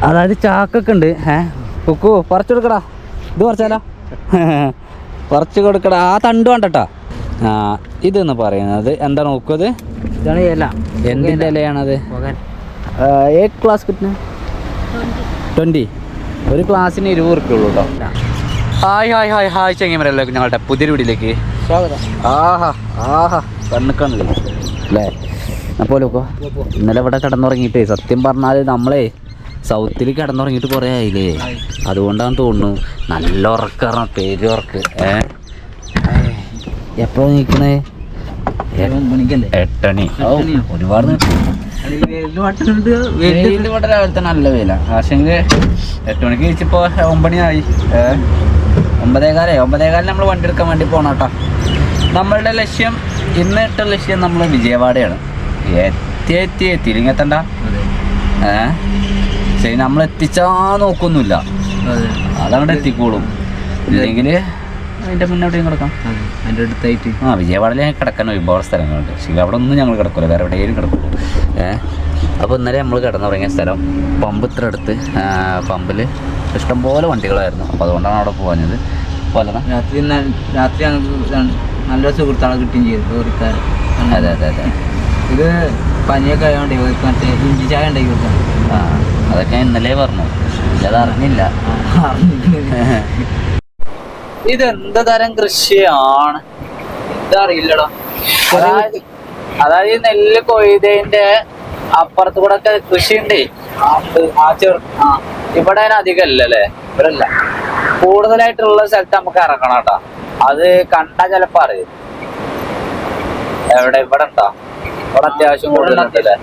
അതായത് ചാക്കൊക്കെ ഉണ്ട്. കുക്കു പറിച്ചു കൊടുക്കടാ, ഇത് പറിച്ചാലോ. പറിച്ചു കൊടുക്കടാ. ആ തണ്ട് വേണ്ടട്ടാ. ഇതെന്ന് പറയുന്നത് എന്താ നോക്കുന്നത്? ഇതാണ് ഇല. എന്തിൻ്റെ ഇലയാണത്? ഏത് ക്ലാസ് കിട്ടുന്ന 20? ഒരു ക്ലാസ്സിന് 20 റുപ്യ ഉള്ളൂ കേട്ടോ. ഹായ് ഹായ് ഹായ് ഹായ് ചെങ്ങമരല്ലോ ഞങ്ങളുടെ പുതിയൊരു വീട്ടിലേക്ക് സ്വാഗതം. ആഹാ കണ്ണില്ലേ അല്ലേ? അപ്പോൾ ഇന്നലെ ഇവിടെ കിടന്നുറങ്ങിയിട്ടേ, സത്യം പറഞ്ഞാൽ നമ്മളെ സൗത്തിൽ കിടന്നുറങ്ങിയിട്ട് കുറേ ആയില്ലേ, അതുകൊണ്ടാണ് തോന്നുന്നു നല്ല ഉറക്കാറ പേര് ഉറക്ക്. എപ്പോഴാണ് നീക്കണേ? 8 മണി. ഒരുപാട് വെയിലിൻ്റെ രാവിലത്തെ നല്ല വെയിലാണ്. പക്ഷെങ്കിൽ 8 മണിക്ക് കഴിച്ചപ്പോൾ 9 മണിയായി. 9:15 നമ്മൾ വണ്ടി എടുക്കാൻ വേണ്ടി പോകണം കേട്ടോ. നമ്മളുടെ ലക്ഷ്യം, ഇന്നിട്ട ലക്ഷ്യം നമ്മൾ വിജയവാഡയാണ്. എത്തിയില്ലെങ്കെത്തണ്ട. ശരി, നമ്മൾ എത്തിച്ചാ നോക്കൊന്നുമില്ല, അതങ്ങോട്ട് എത്തിക്കോളും. ഇല്ലെങ്കിൽ അതിൻ്റെ മുന്നോട്ടേയും കിടക്കാം. അതിൻ്റെ അടുത്തായിട്ട് വിജയവാഡയിൽ കിടക്കാൻ ഒരുപാട് സ്ഥലങ്ങളുണ്ട്. പക്ഷേ അവിടെ ഒന്നും ഞങ്ങൾ കിടക്കില്ല, വേറെ എവിടെയും കിടക്കുള്ളൂ. അപ്പോൾ ഇന്നലെ നമ്മൾ കിടന്നുറങ്ങിയ സ്ഥലം പമ്പ് ഇത്ര അടുത്ത്. പമ്പിൽ ഇഷ്ടംപോലെ വണ്ടികളായിരുന്നു. അപ്പോൾ അതുകൊണ്ടാണ് അവിടെ പോകാഞ്ഞത്. പോലെ രാത്രി ഞങ്ങൾക്ക് നല്ല സുഹൃത്താണ് കിട്ടുകയും ചെയ്തു ഓർക്കാർ. അതെ. ഇത് പനിയൊക്കെ ആയതുകൊണ്ട് മറ്റേ ഇഞ്ചി ചായ ഉണ്ടാക്കി കൊടുക്കാം. അതൊക്കെ ഇന്നലെ പറഞ്ഞു, അത് അറിഞ്ഞില്ല. ഇതെന്ത് തരം കൃഷിയാണ് ഇതറിയില്ലടോ. അതായത് നെല്ല് കൊയ്തതിന്റെ അപ്പുറത്ത് കൂടെ ഒക്കെ കൃഷി ഉണ്ട്. ഇവിടെ അധികം അല്ലല്ലേ? ഇവരല്ല, കൂടുതലായിട്ടുള്ള സ്ഥലത്ത് നമുക്ക് ഇറങ്ങണം കേട്ടോ. അത് കണ്ടാ ചിലപ്പോ അറിയും. എവിടെ? ഇവിടെ ഉണ്ടോ? ഇവിടെ അത്യാവശ്യം കൂടുതലുണ്ടല്ലേ?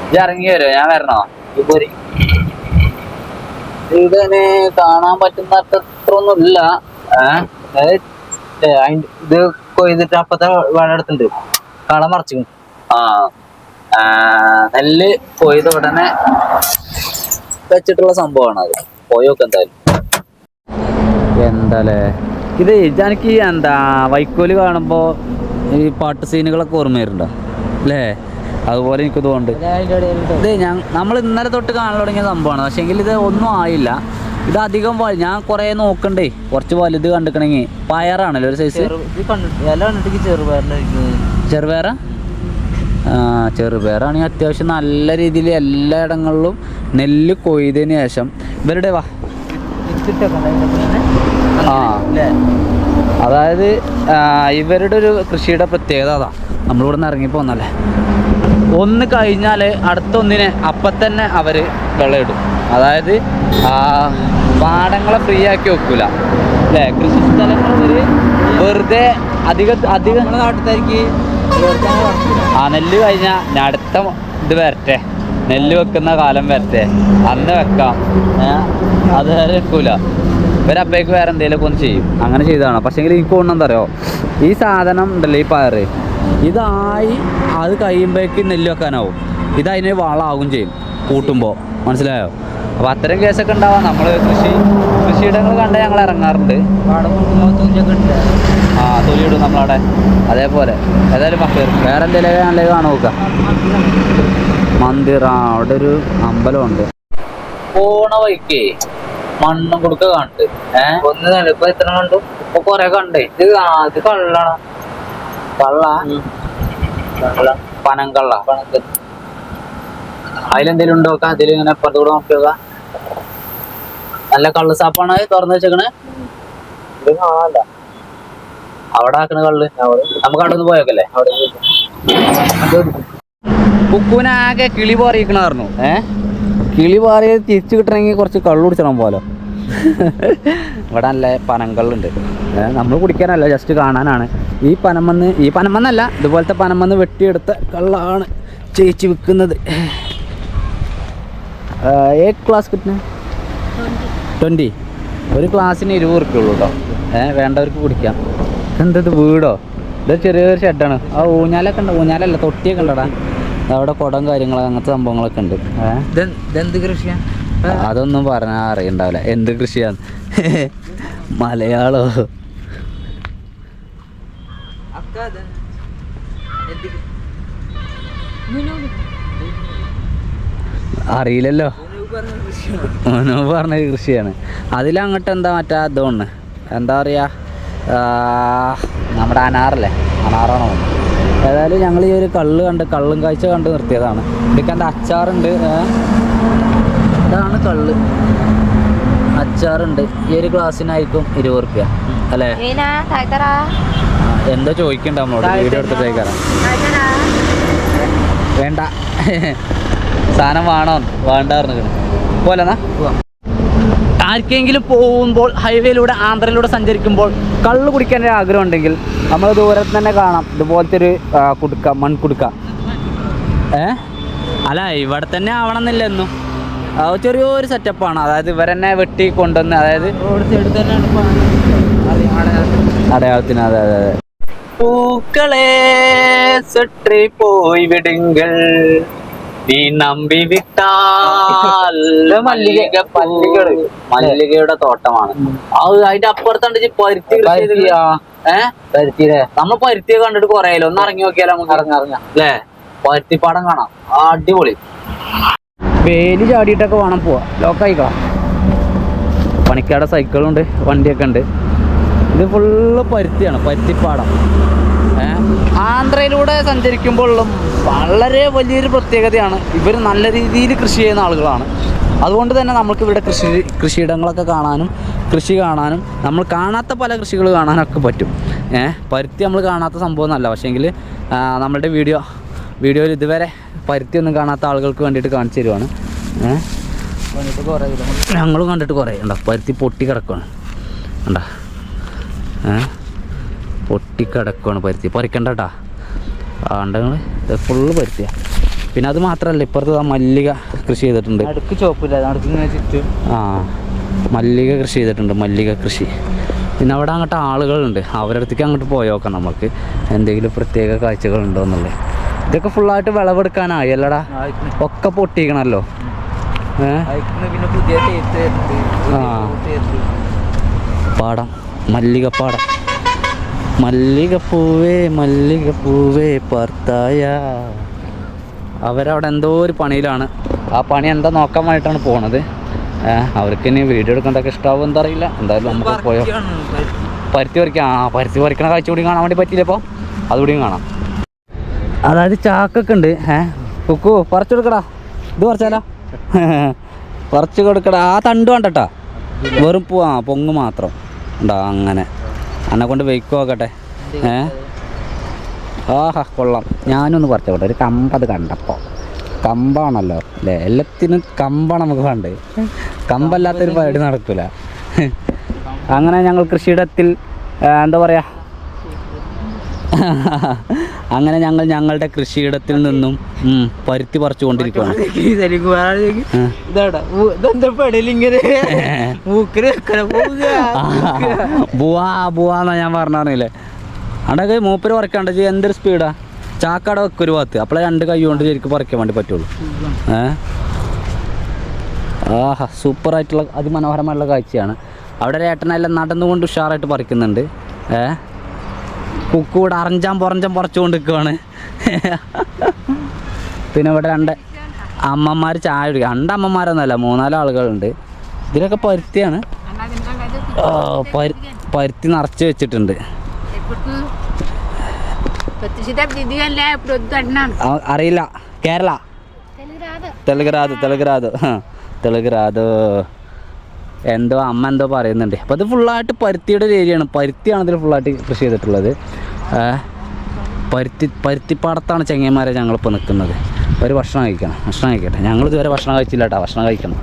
ഇത് ഇറങ്ങി വരുമോ? ഞാൻ വരണോ? ഇപ്പൊരി ഇതിന് കാണാൻ പറ്റുന്ന അത്രൊന്നും ഇല്ല. ഇത് കൊയ്തിട്ട് അപ്പത്തെ വെള്ളെടുത്തുണ്ട്, കളം മറച്ചു. നെല്ല് കൊയ്ത ഉടനെ വെച്ചിട്ടുള്ള സംഭവമാണ് അത്. പോയൊക്കെ എന്തായാലും. എന്താല്ലേ ഇത്? എനിക്ക് വൈക്കോല് കാണുമ്പോ ഈ പാട്ട് സീനുകളൊക്കെ ഓർമ്മ വരുന്നുണ്ടോ അല്ലേ? അതുപോലെ എനിക്ക് തോന്നുന്നുണ്ട്. ഇത് നമ്മൾ ഇന്നലെ തൊട്ട് കാണാൻ തുടങ്ങിയ സംഭവമാണ്. പക്ഷേങ്കിൽ ഇത് ഒന്നും ആയില്ല. ഇത് അധികം ഞാൻ കുറേ നോക്കണ്ടേ, കുറച്ച് വലുത് കണ്ടിക്കണമെങ്കിൽ. പയറാണല്ലോ ഒരു സൈസ്. ചെറുപയറ. ചെറുപയറാണെങ്കിൽ അത്യാവശ്യം നല്ല രീതിയിൽ എല്ലായിടങ്ങളിലും നെല്ല് കൊയ്തതിന് ശേഷം ഇവരുടെ അതായത് ഇവരുടെ ഒരു കൃഷിയുടെ പ്രത്യേകത അതാ. നമ്മളിവിടെ നിന്ന് ഇറങ്ങിപ്പോന്നല്ലേ, ഒന്ന് കഴിഞ്ഞാൽ അടുത്ത ഒന്നിനെ അപ്പം തന്നെ അവർ വിളയിടും. അതായത് പാടങ്ങളെ ഫ്രീ ആക്കി വെക്കൂല അല്ലേ? കൃഷി സ്ഥലങ്ങൾ ഒരു വെറുതെ അധികം നാട്ടിലേക്ക് നെല്ല് കഴിഞ്ഞാൽ അടുത്ത ഇത് വരട്ടെ, നെല്ല് വെക്കുന്ന കാലം വരട്ടെ, അന്ന് വെക്കാം. അത് വരെ വെക്കൂല. ഇവരപ്പേക്ക് വേറെ എന്തെങ്കിലുമൊക്കെ ഒന്ന് ചെയ്യും. അങ്ങനെ ചെയ്തതാണ്. പക്ഷേങ്കിൽ എനിക്ക് തോന്നുന്നത് എന്താ പറയുക, ഈ സാധനം ഉണ്ടല്ലോ, ഈ പയറ്, ഇതായി അത് കഴിയുമ്പോഴേക്ക് നെല്ല് വെക്കാനാവും. ഇതതിന് വളമാകും ചെയ്യും കൂട്ടുമ്പോൾ. മനസ്സിലായോ? അപ്പോൾ അത്തരം കേസൊക്കെ ഉണ്ടാവാം. നമ്മൾ കൃഷിയിടങ്ങൾ കണ്ട് ഞങ്ങൾ ഇറങ്ങാറുണ്ട്. തൊലിയിടും നമ്മളവിടെ. അതേപോലെ ഏതായാലും വേറെ എന്തെങ്കിലും നല്ല കാണാൻ നോക്കുക. മന്ദിർ, അവിടെ ഒരു അമ്പലമുണ്ട്. പോണ വഴിക്ക് മണ്ണും കൊടുക്ക കണ്ട് ഒന്നല്ല. ഇപ്പൊ എത്ര കണ്ടു? ഇപ്പൊ കൊറേ കണ്ടേ. ഇത് കള്ളാണ്. പനങ്കള്ള. അതിലെന്തേലും ഉണ്ടോ നോക്കാം. അതിൽ ഇങ്ങനെ അപ്പുറത്തൂടെ നോക്കി നോക്കാം. നല്ല കള്ള് സാപ്പാണ് തുറന്നു വെച്ചേക്കണേ. അവിടെ ആക്കണ കള്ള്. നമുക്ക് അവിടെ ഒന്ന് പോയേക്കല്ലേ? കുക്കുവിനാകെ കിളി പാറിയിക്കണായിരുന്നു. കിളി പാറിയത് തിരിച്ചു കിട്ടണമെങ്കിൽ കുറച്ച് കള്ളു കുടിച്ചണം പോലെ. ഇവിടെ നല്ല പനങ്കള്ളുണ്ട്. നമ്മൾ കുടിക്കാനല്ല, ജസ്റ്റ് കാണാനാണ്. ഈ പനമന്നല്ല, ഇതുപോലത്തെ പനമന്ന് വെട്ടിയെടുത്ത കള്ളാണ് ചേച്ചി വിൽക്കുന്നത്. ഏത് ക്ലാസ് കിട്ടുന്ന 20? ഒരു ക്ലാസ്സിന് 20 റുപ്യ ഉള്ളൂ കേട്ടോ. വേണ്ടവർക്ക് കുടിക്കാം. എന്തത് വീടോ? ഇത് ചെറിയൊരു ഷെഡാണ്. ഊഞ്ഞാലൊക്കെ ഉണ്ട്. ഊഞ്ഞാലല്ല, തൊട്ടിയൊക്കെ ഉണ്ടടാ. അവിടെ കുടം കാര്യങ്ങൾ അങ്ങനത്തെ സംഭവങ്ങളൊക്കെ ഉണ്ട്. ഇതെന്ത് കൃഷിയാ? അതൊന്നും പറഞ്ഞാൽ അറിയണ്ടാവില്ല എന്ത് കൃഷിയാന്ന്. മലയാളോ? അറിയില്ലല്ലോ. മനോബ് പറഞ്ഞ കൃഷിയാണ്. അതിലങ്ങോട്ട് എന്താ മറ്റേ ഇതുകൊണ്ട് എന്താ പറയുക, നമ്മുടെ അനാറല്ലേ, അനാറാണോ. ഏതായാലും ഞങ്ങൾ ഈ ഒരു കള്ളും കാഴ്ച കണ്ട് നിർത്തിയതാണ്. ഇതൊക്കെ എന്താ അച്ചാറുണ്ട്, ഇതാണ് കള്ള്, അച്ചാറുണ്ട്. ഈ ഒരു ഗ്ലാസ്സിനായിരിക്കും 20 റുപ്യ അല്ലേ? എന്തോ ചോദിക്കണ്ട നമ്മളോട്, വീഡിയോ എടുത്തിട്ട് കഴിക്കാറാണ്. വേണ്ട സാധനം വേണോ വേണ്ട പറഞ്ഞിരിക്കണം പോലെന്നാ. ആർക്കെങ്കിലും പോകുമ്പോൾ ഹൈവേയിലൂടെ ആന്ധ്രയിലൂടെ സഞ്ചരിക്കുമ്പോൾ കള്ള് കുടിക്കാൻ ഒരു ആഗ്രഹം ഉണ്ടെങ്കിൽ നമ്മൾ ദൂരത്ത് തന്നെ കാണാം ഇതുപോലത്തെ ഒരു കുടുക്ക, മൺകുടുക്ക. അല്ല ഇവിടെ തന്നെ ആവണമെന്നില്ല എന്നും, ചെറിയൊരു സെറ്റപ്പാണ്. അതായത് ഇവരെന്നെ വെട്ടി കൊണ്ടുവന്ന്, അതായത് അടയാളത്തിന്. അതെ അതെ അതെ. പൂക്കളെ സുற்றி പോയി വിടുങ്ങൾ നീ നമ്പി വിട്ടാൽ. മല്ലികയുടെ തോട്ടമാണ് അത്. അതിന്റെ അപ്പുറത്തുണ്ട് പരുത്തി. പരുത്തിയിലെ നമ്മൾ പരുത്തിയെ കണ്ടിട്ട് കുറയാലോ. ഒന്ന് ഇറങ്ങി നോക്കിയാലോ നമുക്ക്. ഇറങ്ങാം അല്ലേ? പരുത്തിപ്പാടം കാണാം, അടിപൊളി. വേലി ചാടിയിട്ടൊക്കെ വേണം പോവാ. ലോക്കായിക്കോ. പണിക്കാരുടെ സൈക്കിളുണ്ട്, വണ്ടിയൊക്കെ ഉണ്ട്. ഇത് ഫുള്ള് പരുത്തിയാണ്, പരുത്തിപ്പാടം. ആന്ധ്രയിലൂടെ സഞ്ചരിക്കുമ്പോഴും വളരെ വലിയൊരു പ്രത്യേകതയാണ്, ഇവർ നല്ല രീതിയിൽ കൃഷി ചെയ്യുന്ന ആളുകളാണ്. അതുകൊണ്ട് തന്നെ നമുക്ക് ഇവിടെ കൃഷിയിടങ്ങളൊക്കെ കാണാനും കൃഷി കാണാനും നമ്മൾ കാണാത്ത പല കൃഷികൾ കാണാനൊക്കെ പറ്റും. പരുത്തി നമ്മൾ കാണാത്ത സംഭവം എന്നല്ല, പക്ഷേങ്കിൽ നമ്മളുടെ വീഡിയോയിൽ ഇതുവരെ പരുത്തി ഒന്നും കാണാത്ത ആളുകൾക്ക് വേണ്ടിയിട്ട് കാണിച്ചു തരുവാണ്. ഞങ്ങളും കണ്ടിട്ട് കുറേ ഉണ്ടോ. പരുത്തി പൊട്ടി കിടക്കുകയാണ് ഉണ്ടോ, പൊട്ടിക്കിടക്കുകയാണ് പരുത്തി. പറിക്കണ്ട കേട്ടാ ആണ്ടങ്ങൾ. ഇത് ഫുള്ള് പരുത്തിയാണ്. പിന്നെ അത് മാത്രമല്ല, ഇപ്പുറത്ത് മല്ലിക കൃഷി ചെയ്തിട്ടുണ്ട്. മല്ലിക കൃഷി ചെയ്തിട്ടുണ്ട്, മല്ലിക കൃഷി. പിന്നെ അവിടെ അങ്ങോട്ട് ആളുകളുണ്ട്, അവരുടെ അടുത്തേക്ക് അങ്ങോട്ട് പോയോക്കാം നമുക്ക് എന്തെങ്കിലും പ്രത്യേക കാഴ്ചകളുണ്ടോ എന്നുള്ളത്. ഇതൊക്കെ ഫുള്ളായിട്ട് വിളവെടുക്കാനായി അല്ലടാ, ഒക്കെ പൊട്ടിക്കണല്ലോ. പാടം, മല്ലികപ്പാടം. മല്ലികപ്പൂവേ പാർത്തായ. അവരവിടെ എന്തോ ഒരു പണിയിലാണ്. ആ പണി എന്താ നോക്കാൻ വേണ്ടിയിട്ടാണ് പോണത്. അവർക്ക് ഇനി വീഡിയോ എടുക്കേണ്ടതൊക്കെ ഇഷ്ടമാവും എന്താ അറിയില്ല. എന്തായാലും നമുക്ക് പോയോ. പരുത്തി പറിക്കാം. പരുത്തി പറിക്കണ കാഴ്ച കൂടി കാണാൻ വേണ്ടി പറ്റില്ല. ഇപ്പോൾ അതുകൂടിയും കാണാം. അതായത് ചാക്കൊക്കെ ഉണ്ട്. കുക്കു പറിച്ചു കൊടുക്കടാ. ഇത് പറിച്ചാലോ, പറിച്ചു കൊടുക്കടാ. ആ തണ്ട് വേണ്ടട്ടാ, വെറും പൊങ്ങ് മാത്രം ഉണ്ടാ. അങ്ങനെ എന്നെ കൊണ്ട് വെയ്ക്കോ നോക്കട്ടെ. ആഹാ കൊള്ളാം. ഞാനൊന്ന് പറിച്ചോട്ടെ. ഒരു കമ്പത് കണ്ടപ്പോൾ. കമ്പാണല്ലോ അല്ലേ, എല്ലാത്തിനും കമ്പാണ് നമുക്ക് വേണ്ടത്. കമ്പല്ലാത്തൊരു പരിപാടി നടക്കില്ല. അങ്ങനെ ഞങ്ങൾ കൃഷിയിടത്തിൽ എന്താ പറയുക, അങ്ങനെ ഞങ്ങളുടെ കൃഷിയിടത്തിൽ നിന്നും പരുത്തി പറിച്ചുകൊണ്ടിരിക്കുകയാണ്. ബുവാന്നാ ഞാൻ പറഞ്ഞില്ലേ. അടക്ക് മൂപ്പര് പറിക്കാണ്ട് എന്തൊരു സ്പീഡാ. ചാക്കട വെക്കൊരു ഭാഗത്ത്, അപ്പോഴേ 2 കൈ കൊണ്ട് ശരിക്കും പറിക്കാൻ വേണ്ടി പറ്റുള്ളൂ. ആഹാ സൂപ്പറായിട്ടുള്ള അതിമനോഹരമായിട്ടുള്ള കാഴ്ചയാണ്. അവിടെ ഒരു ഏട്ടനെല്ലാം നടന്നുകൊണ്ട് ഉഷാറായിട്ട് പറിക്കുന്നുണ്ട്. കുക്കൂടെ അറഞ്ചാൻ പറിച്ചുകൊണ്ട് നിൽക്കുവാണ്. പിന്നെ ഇവിടെ 2 അമ്മമാർ ചായ കുടിക്കുക. 2 അമ്മമാരൊന്നുമല്ല, 3-4 ആളുകളുണ്ട്. ഇതിലൊക്കെ പരുത്തിയാണ്. പരുത്തി നിറച്ച് വെച്ചിട്ടുണ്ട്. അറിയില്ല. കേരള തെലുഗുരാത് എന്തോ അമ്മ എന്തോ പറയുന്നുണ്ട്. അപ്പോൾ അത് ഫുള്ളായിട്ട് പരുത്തിയുടെ ഒരു ഏരിയയാണ്. പരുത്തിയാണ് ഇതിൽ ഫുള്ളായിട്ട് കൃഷി ചെയ്തിട്ടുള്ളത്. പരുത്തിപ്പാടത്താണ് ചെങ്ങന്മാരെ ഞങ്ങളിപ്പോൾ നിൽക്കുന്നത്. ഒരു ഭക്ഷണം കഴിക്കട്ടെ. ഞങ്ങളിതുവരെ ഭക്ഷണം കഴിച്ചില്ല കേട്ടോ. ഭക്ഷണം കഴിക്കണം.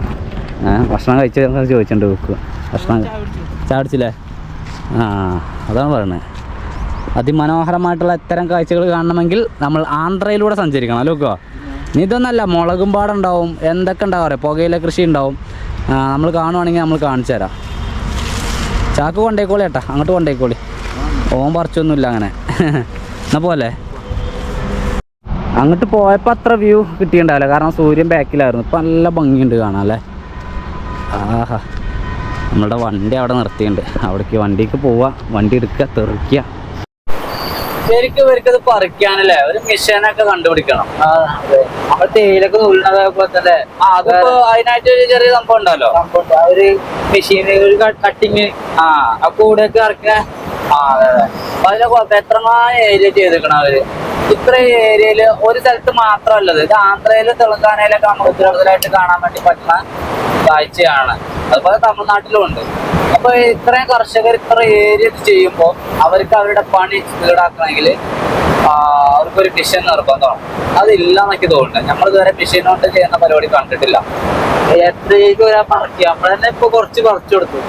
ഭക്ഷണം കഴിച്ചതെന്ന് ചോദിച്ചിട്ടുണ്ട്. വെക്കുക ഭക്ഷണം ചാടിച്ചില്ലേ? അതാണ് പറയുന്നത്. അതിമനോഹരമായിട്ടുള്ള ഇത്തരം കാഴ്ചകൾ കാണണമെങ്കിൽ നമ്മൾ ആന്ധ്രയിലൂടെ സഞ്ചരിക്കണം. അല്ലോക്കോ. ഇതൊന്നല്ല, മുളകും പാടുണ്ടാവും, എന്തൊക്കെ ഉണ്ടാവും അറിയാം, പുകയില കൃഷി ഉണ്ടാവും. നമ്മൾ കാണുവാണെങ്കിൽ നമ്മൾ കാണിച്ചു തരാം. ചാക്ക് കൊണ്ടേക്കോളി ഏട്ടാ, അങ്ങോട്ട് കൊണ്ടേക്കോളി. ഓൻ പറിച്ചൊന്നുമില്ല അങ്ങനെ. എന്നാ പോലെ അങ്ങോട്ട് പോയപ്പോൾ അത്ര വ്യൂ കിട്ടിയിട്ടുണ്ടാവില്ല, കാരണം സൂര്യൻ ബാക്കിലായിരുന്നു. ഇപ്പം നല്ല ഭംഗിയുണ്ട് കാണാൻ അല്ലേ. ആഹാ നമ്മളുടെ വണ്ടി അവിടെ നിർത്തിയിട്ടുണ്ട്. അവിടേക്ക് വണ്ടിക്ക് പോവുക, വണ്ടി എടുക്കുക, തെറിക്കുക. ശരിക്കും ഇവർക്കത് പറിക്കാനല്ലേ ഒരു മിഷനൊക്കെ കണ്ടുപിടിക്കണം. നമ്മൾ തേയിലൊക്കെ നൂലിനതേപോലെ തന്നെ അതിപ്പോ അതിനായിട്ട് ഒരു ചെറിയ സംഭവം ഉണ്ടല്ലോ, ഒരു മെഷീന് ഒരു കട്ടിങ് കൂടെയൊക്കെ ഇറക്കുക. അതെ അതെ. അപ്പൊ അതിലെ എത്രമാനം ഏരിയ ചെയ്തിരിക്കണം അവര്. ഇത്ര ഏരിയയില് ഒരു സ്ഥലത്ത് മാത്രമല്ലത്, ഇത് ആന്ധ്രയിലും തെലങ്കാനയിലൊക്കെ നമുക്ക് കൂടുതലായിട്ട് കാണാൻ വേണ്ടി പറ്റുന്ന കാഴ്ചയാണ്. അതുപോലെ തമിഴ്നാട്ടിലും ഉണ്ട്. അപ്പൊ ഇത്രയും കർഷകർ ഇത്ര ഏരിയ ചെയ്യുമ്പോൾ അവർക്ക് അവരുടെ പണി സ്പീഡാക്കണമെങ്കിൽ അവർക്കൊരു മിഷൻ നിർബന്ധമാണ്. അതില്ല എന്നൊക്കെ തോന്നുന്നുണ്ട്. നമ്മൾ ഇതുവരെ മിഷൻ കൊണ്ട് ചെയ്യുന്ന പരിപാടി കണ്ടിട്ടില്ല. എത്രയ്ക്ക് ഒരാ പറിക്കുക, നമ്മൾ തന്നെ ഇപ്പൊ കുറച്ച് പറിച്ചു കൊടുത്തു.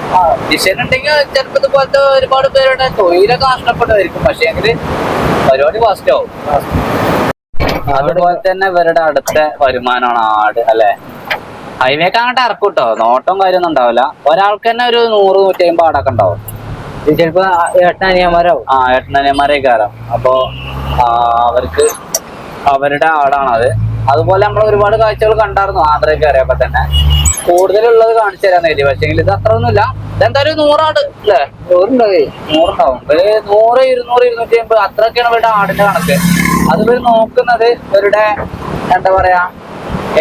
മിഷൻ ഉണ്ടെങ്കിൽ ചിലപ്പോൾ ഇതുപോലത്തെ ഒരുപാട് പേരുടെ തൊഴിലൊക്കെ നഷ്ടപ്പെടുമായിരിക്കും, പക്ഷേ എങ്കിൽ പരിപാടി ഫാസ്റ്റ് ആവും. അതുപോലെ തന്നെ ഇവരുടെ അടുത്ത വരുമാനമാണ് ആട് അല്ലെ. ഹൈവേക്ക് അങ്ങോട്ട് ഇറക്കും കേട്ടോ, നോട്ടം കാര്യമൊന്നും ഉണ്ടാവില്ല. ഒരാൾക്ക് തന്നെ ഒരു 100-150 ആടൊക്കെ ഉണ്ടാവും. ചിലപ്പോ ഏട്ടനിയന്മാരാവും. ഏട്ടനിയന്മാരൊക്കെ ആരാം. അപ്പൊ അവർക്ക് അവരുടെ ആടാണത്. അതുപോലെ നമ്മൾ ഒരുപാട് കാഴ്ചകൾ കണ്ടായിരുന്നു ആന്ധ്രയൊക്കെ അറിയപ്പോ തന്നെ. കൂടുതലുള്ളത് കാണിച്ചു തരാൻ നേരി, പക്ഷേ ഇത് അത്ര ഒന്നുമില്ല. ഇതെന്തായാലും 100 ആട് അല്ലേ, 100 ഒരു 100, 200, 250 അത്രയൊക്കെയാണ് ഇവരുടെ ആടിന്റെ കണക്ക്. അത് ഇവർ നോക്കുന്നത് ഇവരുടെ എന്താ പറയാ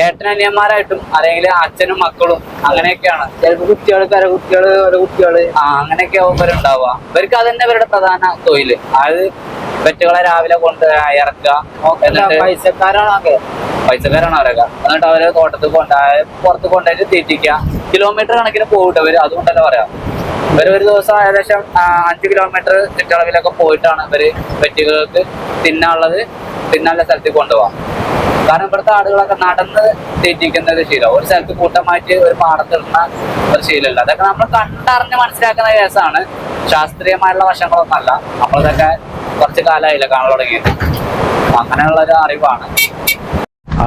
ഏട്ടനനിയന്മാരായിട്ടും അല്ലെങ്കിൽ അച്ഛനും മക്കളും അങ്ങനെയൊക്കെയാണ്. ചിലപ്പോ കുട്ടികള് ഓരോ കുട്ടികള് അങ്ങനെയൊക്കെ ഇവരുണ്ടാവുക. ഇവർക്ക് അതന്നെ ഇവരുടെ പ്രധാന തൊഴില്. അതായത് പെറ്റുകളെ രാവിലെ കൊണ്ട് ഇറക്കുക, പൈസക്കാരാണ് അവരൊക്കെ. എന്നിട്ട് അവര് തോട്ടത്തിൽ പുറത്ത് കൊണ്ടുപോയിട്ട് തീറ്റിക്കുക. കിലോമീറ്റർ കണക്കിന് പോയിട്ട് അവര്. അതുകൊണ്ടല്ലേ പറയാം, ഇവര് ഒരു ദിവസം ഏകദേശം 5 കിലോമീറ്റർ ചുറ്റളവിലൊക്കെ പോയിട്ടാണ് ഇവര് പെറ്റുകൾക്ക് തിന്നാനുള്ള സ്ഥലത്തേക്ക് കൊണ്ടുപോകാം. കാരണം ഇവിടുത്തെ ആടുകളൊക്കെ നടന്ന് തീറ്റിക്കുന്നത് ശീലം. ഒരു സ്ഥലത്ത് കൂട്ടമായിട്ട് ഒരു പാടത്തിടുന്ന ഒരു ശീലമല്ല. അതൊക്കെ നമ്മൾ കണ്ടറിഞ്ഞ് മനസ്സിലാക്കുന്ന കേസാണ്, ശാസ്ത്രീയമായിട്ടുള്ള വശങ്ങളൊന്നല്ല. നമ്മളിതൊക്കെ കുറച്ച് കാലമായില്ല കാണാൻ തുടങ്ങിയിട്ട്. അങ്ങനെയുള്ളൊരു അറിവാണ്.